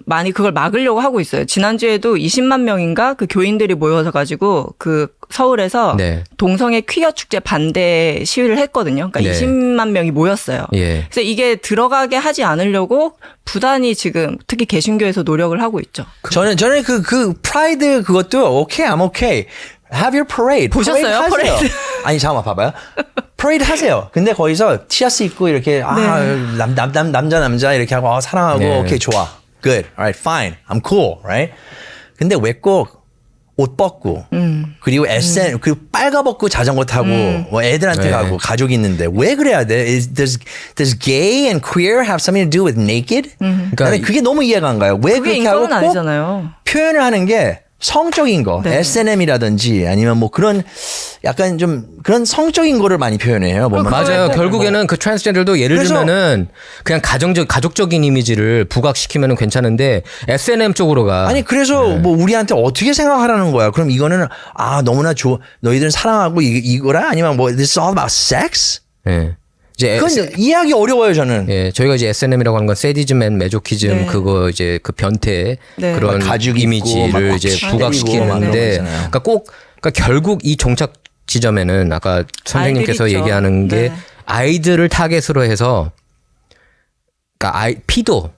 많이 그걸 막으려고 하고 있어요. 지난주에도 20만 명인가 그 교인들이 모여서 가지고 그 서울에서 네. 동성애 퀴어 축제 반대 시위를 했거든요. 그러니까 네. 20만 명이 모였어요. 예. 그래서 이게 들어가게 하지 않으려고 부단히 지금 특히 개신교에서 노력을 하고 있죠. 저는 그 프라이드 그것도 오케이 I'm okay. Have your parade. 보셨어요? Parade 하세요. parade? 아니 잠깐만 봐봐요. 프레이드 하세요. 근데 거기서 티아스 입고 이렇게 남자 이렇게 하고 사랑하고 네. 오케이 좋아. Good. Alright, fine. I'm cool. Right? 근데 왜 꼭 옷 벗고 그리고 SN 그 빨가벗고 자전거 타고 뭐 애들한테 네. 가고 가족이 있는데 왜 그래야 돼? Does gay and queer have something to do with naked? 나는 그게 너무 이해가 안 가요. 왜 그게 그렇게 하고 인권은 꼭 아니잖아요. 표현을 하는 게 성적인 거, 네. S&M이라든지 아니면 뭐 그런 약간 좀 그런 성적인 거를 많이 표현해요. 보면. 맞아요. 결국에는 그 트랜스젠더도 예를 그래서- 들면은 그냥 가족적인 이미지를 부각시키면은 괜찮은데 S&M 쪽으로 가. 아니 그래서 뭐 우리한테 어떻게 생각하라는 거야? 그럼 이거는 너무나 너희들은 사랑하고 이거라 아니면 뭐 this is all about sex? 예. 이제 그건 이해하기 어려워요 저는. 예, 저희가 이제 S&M이라고 하는 건 세디즘 앤 메조키즘 네. 그거 이제 그 변태 네. 그런 막 가죽 입고 이미지를 막 이제 때리고 막 부각시키는데 그런 거 있잖아요. 그러니까 결국 이 종착 지점에는 아까 선생님께서 아이들 있죠. 얘기하는 게 네. 아이들을 타겟으로 해서 그러니까 피도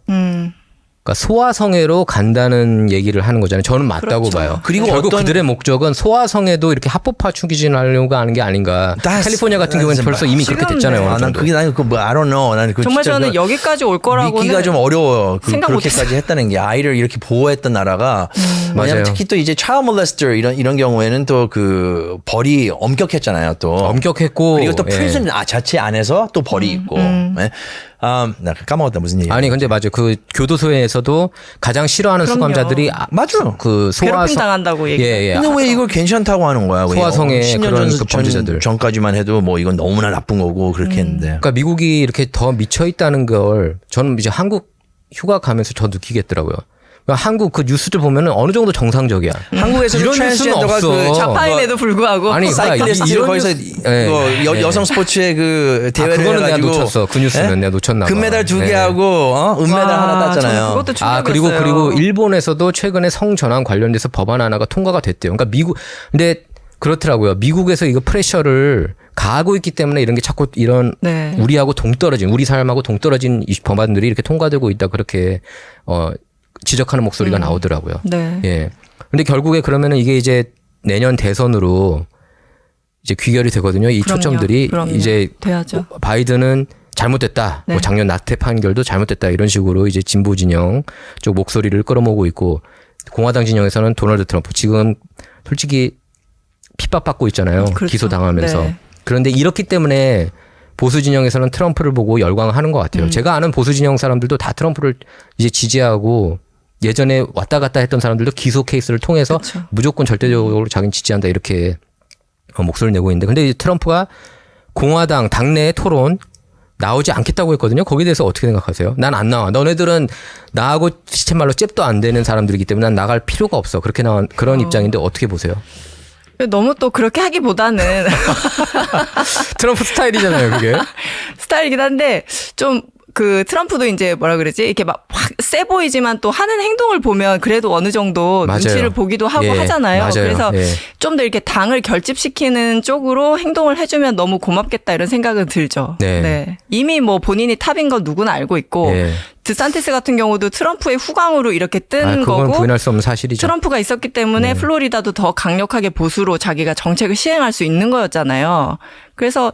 그러니까 소아성애로 간다는 얘기를 하는 거잖아요. 저는 맞다고 그렇죠. 봐요. 그리고 결국 어떤- 그들의 목적은 소아성애도 이렇게 합법화 추진하려고 하는 게 아닌가. 캘리포니아 같은 경우에는 벌써 이미 그렇게 지금 됐잖아요. 네. 어느 난 정도. 그게 나는 그뭐 I don't know. 나는 그 정말 진짜 저는 그 여기까지 올 거라고는 믿기가 좀 어려워요. 생각 그렇게까지 했다는 게 아이를 이렇게 보호했던 나라가 맞아요. 왜냐면 특히 또 이제 child molester 이런 경우에는 또 그 벌이 엄격했잖아요. 또 엄격했고 그리고 또 예. 프리즌 자체 안에서 또 벌이 있고. 네. 나 까먹었다 무슨 얘기. 아니 근데 맞아요. 그 교도소에서도 가장 싫어하는 그럼요. 수감자들이 맞아요. 그 괴롭힘 소아성 당한다고 얘기. 예, 예. 근데 왜 이걸 괜찮다고 하는 거야? 소아성애 10년 그런 전, 그 범죄자들. 전까지만 해도 뭐 이건 너무나 나쁜 거고 그렇게 했는데. 그러니까 미국이 이렇게 더 미쳐 있다는 걸 저는 이제 한국 휴가 가면서 저 느끼겠더라고요. 그러니까 한국 그 뉴스들 보면은 어느 정도 정상적이야. 한국에서 이런 뉴스는 트랜스젠더가 없어. 그 좌파임에도 불구하고 아니, 사이클리스트 이런 거기서 뉴스- 예, 그 예. 여성 스포츠의 그 대회를 그거는 내가 해가지고 놓쳤어. 그 뉴스는 예? 내가 놓쳤나 봐. 금메달 2개 네. 하고 은메달 와, 하나 땄잖아요. 저는 그것도 아 충격이었어요. 그리고 일본에서도 최근에 성전환 관련돼서 법안 하나가 통과가 됐대요. 그러니까 미국 근데 그렇더라고요. 미국에서 이거 프레셔를 가하고 있기 때문에 이런 게 자꾸 이런 네. 우리하고 동떨어진 우리 삶하고 동떨어진 이 법안들이 이렇게 통과되고 있다 그렇게 지적하는 목소리가 나오더라고요. 네. 예. 근데 결국에 그러면은 이게 이제 내년 대선으로 이제 귀결이 되거든요. 이 그럼요. 초점들이 그럼요. 이제 돼야죠. 바이든은 잘못됐다. 네. 뭐 작년 나태 판결도 잘못됐다. 이런 식으로 이제 진보 진영 쪽 목소리를 끌어모으고 있고 공화당 진영에서는 도널드 트럼프 지금 솔직히 핍박받고 있잖아요. 그렇죠. 기소당하면서. 네. 그런데 이렇기 때문에 보수 진영에서는 트럼프를 보고 열광하는 것 같아요. 제가 아는 보수 진영 사람들도 다 트럼프를 이제 지지하고 예전에 왔다 갔다 했던 사람들도 기소 케이스를 통해서 그렇죠. 무조건 절대적으로 자기는 지지한다 이렇게 목소리를 내고 있는데 근데 이제 트럼프가 공화당 당내 토론 나오지 않겠다고 했거든요. 거기에 대해서 어떻게 생각하세요? 난 안 나와. 너네들은 나하고 시쳇말로 잽도 안 되는 사람들이기 때문에 난 나갈 필요가 없어. 그렇게 나온 그런 입장인데 어떻게 보세요? 너무 또 그렇게 하기보다는 트럼프 스타일이잖아요, 그게. 스타일이긴 한데 좀 그 트럼프도 이제 뭐라 그러지 이렇게 막 확 세 보이지만 또 하는 행동을 보면 그래도 어느 정도 맞아요. 눈치를 보기도 하고 예, 하잖아요. 맞아요. 그래서 예. 좀 더 이렇게 당을 결집시키는 쪽으로 행동을 해주면 너무 고맙겠다 이런 생각은 들죠. 네. 이미 뭐 본인이 탑인 건 누구나 알고 있고 예. 드산티스 같은 경우도 트럼프의 후광으로 이렇게 뜬 그건 거고 부인할 수 없는 사실이죠. 트럼프가 있었기 때문에 플로리다도 더 강력하게 보수로 자기가 정책을 시행할 수 있는 거였잖아요. 그래서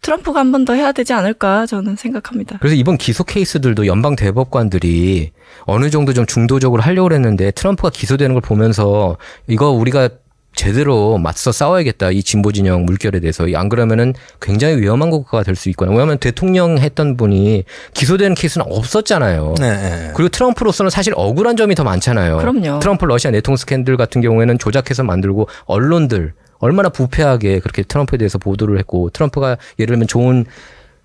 트럼프가 한 번 더 해야 되지 않을까 저는 생각합니다. 그래서 이번 기소 케이스들도 연방 대법관들이 어느 정도 좀 중도적으로 하려고 했는데 트럼프가 기소되는 걸 보면서 이거 우리가 제대로 맞서 싸워야겠다. 이 진보 진영 물결에 대해서. 안 그러면은 굉장히 위험한 국가가 될 수 있거나. 왜냐하면 대통령 했던 분이 기소되는 케이스는 없었잖아요. 네, 네. 그리고 트럼프로서는 사실 억울한 점이 더 많잖아요. 그럼요. 트럼프 러시아 내통 스캔들 같은 경우에는 조작해서 만들고 언론들 얼마나 부패하게 그렇게 트럼프에 대해서 보도를 했고 트럼프가 예를 들면 좋은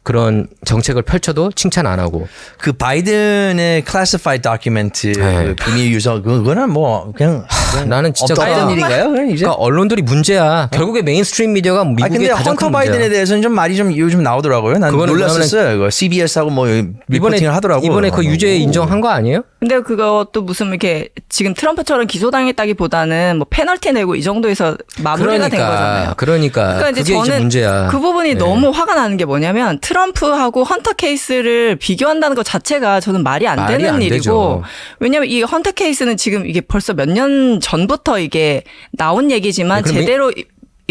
그런 정책을 펼쳐도 칭찬 안 하고 그 바이든의 classified document 네. 그 비밀 유서 그거는 뭐 그냥 나는 진짜 없던 그러니까- 일인가요? 그냥 이제. 그러니까 언론들이 문제야. 결국에 메인스트림 미디어가 아 미국의 근데 가장 헌터 큰 바이든에 문제야. 대해서는 좀 말이 좀 요즘 나오더라고요. 난 그거는 놀랐었어요. 이거 CBS하고 뭐 리포팅을 하더라고. 이번에 그 유죄 인정한 거 아니에요? 근데 그것도 무슨 이렇게 지금 트럼프처럼 기소당했다기보다는 뭐 페널티 내고 이 정도에서 마무리가 된 거잖아요. 그러니까 이제 그게 이제 저는 문제야. 그 부분이 네. 너무 화가 나는 게 뭐냐면 트럼프하고 헌터 케이스를 비교한다는 것 자체가 저는 말이 안 말이 되는 안 일이고 되죠. 왜냐하면 이 헌터 케이스는 지금 이게 벌써 몇 년 전부터 이게 나온 얘기지만 네, 그럼 제대로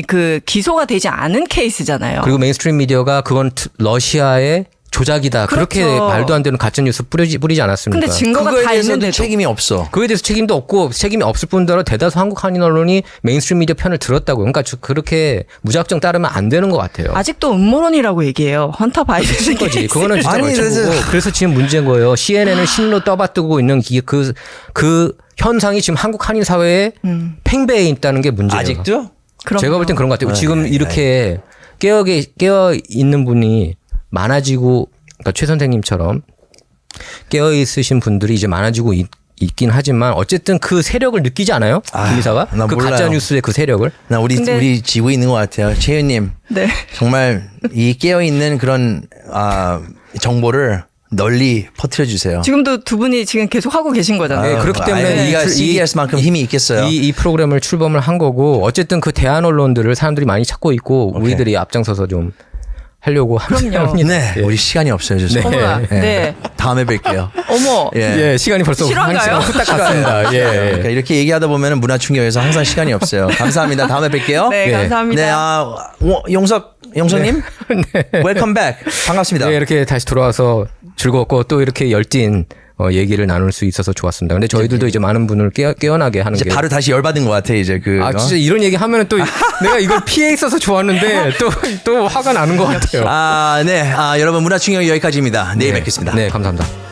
그 기소가 되지 않은 케이스잖아요. 그리고 메인스트림 미디어가 그건 러시아의 조작이다. 그렇게 그렇죠. 말도 안 되는 가짜 뉴스 뿌리지 않았습니까? 근데 증거가 그거에 다 대해서도 있는데도 책임이 없어. 그에 대해서 책임도 없고 책임이 없을 뿐더러 대다수 한국 한인 언론이 메인스트림 미디어 편을 들었다고. 그러니까 그렇게 무작정 따르면 안 되는 것 같아요. 아직도 음모론이라고 얘기해요. 헌터 바이든 거지. 그거는 진짜 아니, 얼추고 그래서 지금 문제인 거예요. CNN을 신로 떠받들고 있는 그 현상이 지금 한국 한인 사회에 팽배해 있다는 게 문제예요. 아직도? 그럼요. 제가 볼 땐 그런 것 같아요. 네, 지금 네, 이렇게 깨어 있는 분이 많아지고, 그러니까 최 선생님처럼 깨어 있으신 분들이 이제 많아지고 있긴 하지만 어쨌든 그 세력을 느끼지 않아요? 김 이사가? 나 그 몰라요. 가짜 뉴스의 그 세력을? 나 근데- 우리 지고 있는 것 같아요. 채윤님 네. 정말 이 깨어 있는 그런 정보를 널리 퍼뜨려 주세요. 지금도 두 분이 지금 계속 하고 계신 거잖아요. 네, 그렇기 때문에 우리가 이- CBS만큼 힘이 있겠어요. 이 프로그램을 출범을 한 거고 어쨌든 그 대한 언론들을 사람들이 많이 찾고 있고 오케이. 우리들이 앞장서서 좀 하려고 그럼요. 합니다. 네, 예. 우리 시간이 없어요. 죄송해요. 어머나. 예. 네. 다음에 뵐게요. 어머. 예. 예, 시간이 벌써 실화인가요? 한 시간 후딱 갔습니다. 예. 그러니까 이렇게 얘기하다 보면 문화 충격에서 항상 시간이 없어요. 감사합니다. 다음에 뵐게요. 네, 네. 감사합니다. 네, 용석님, 웰컴 백. 반갑습니다. 네, 이렇게 다시 돌아와서 즐거웠고 또 이렇게 열띤 얘기를 나눌 수 있어서 좋았습니다. 근데 저희들도 이제 많은 분을 깨어나게 하는 이제 게 바로 다시 열받은 것 같아 이제 그. 아, 진짜 이런 얘기 하면은 또 내가 이걸 피해 있어서 좋았는데 또 화가 나는 것 같아요. 네. 여러분 문화 충격 여기까지입니다. 내일 뵙겠습니다. 네, 감사합니다.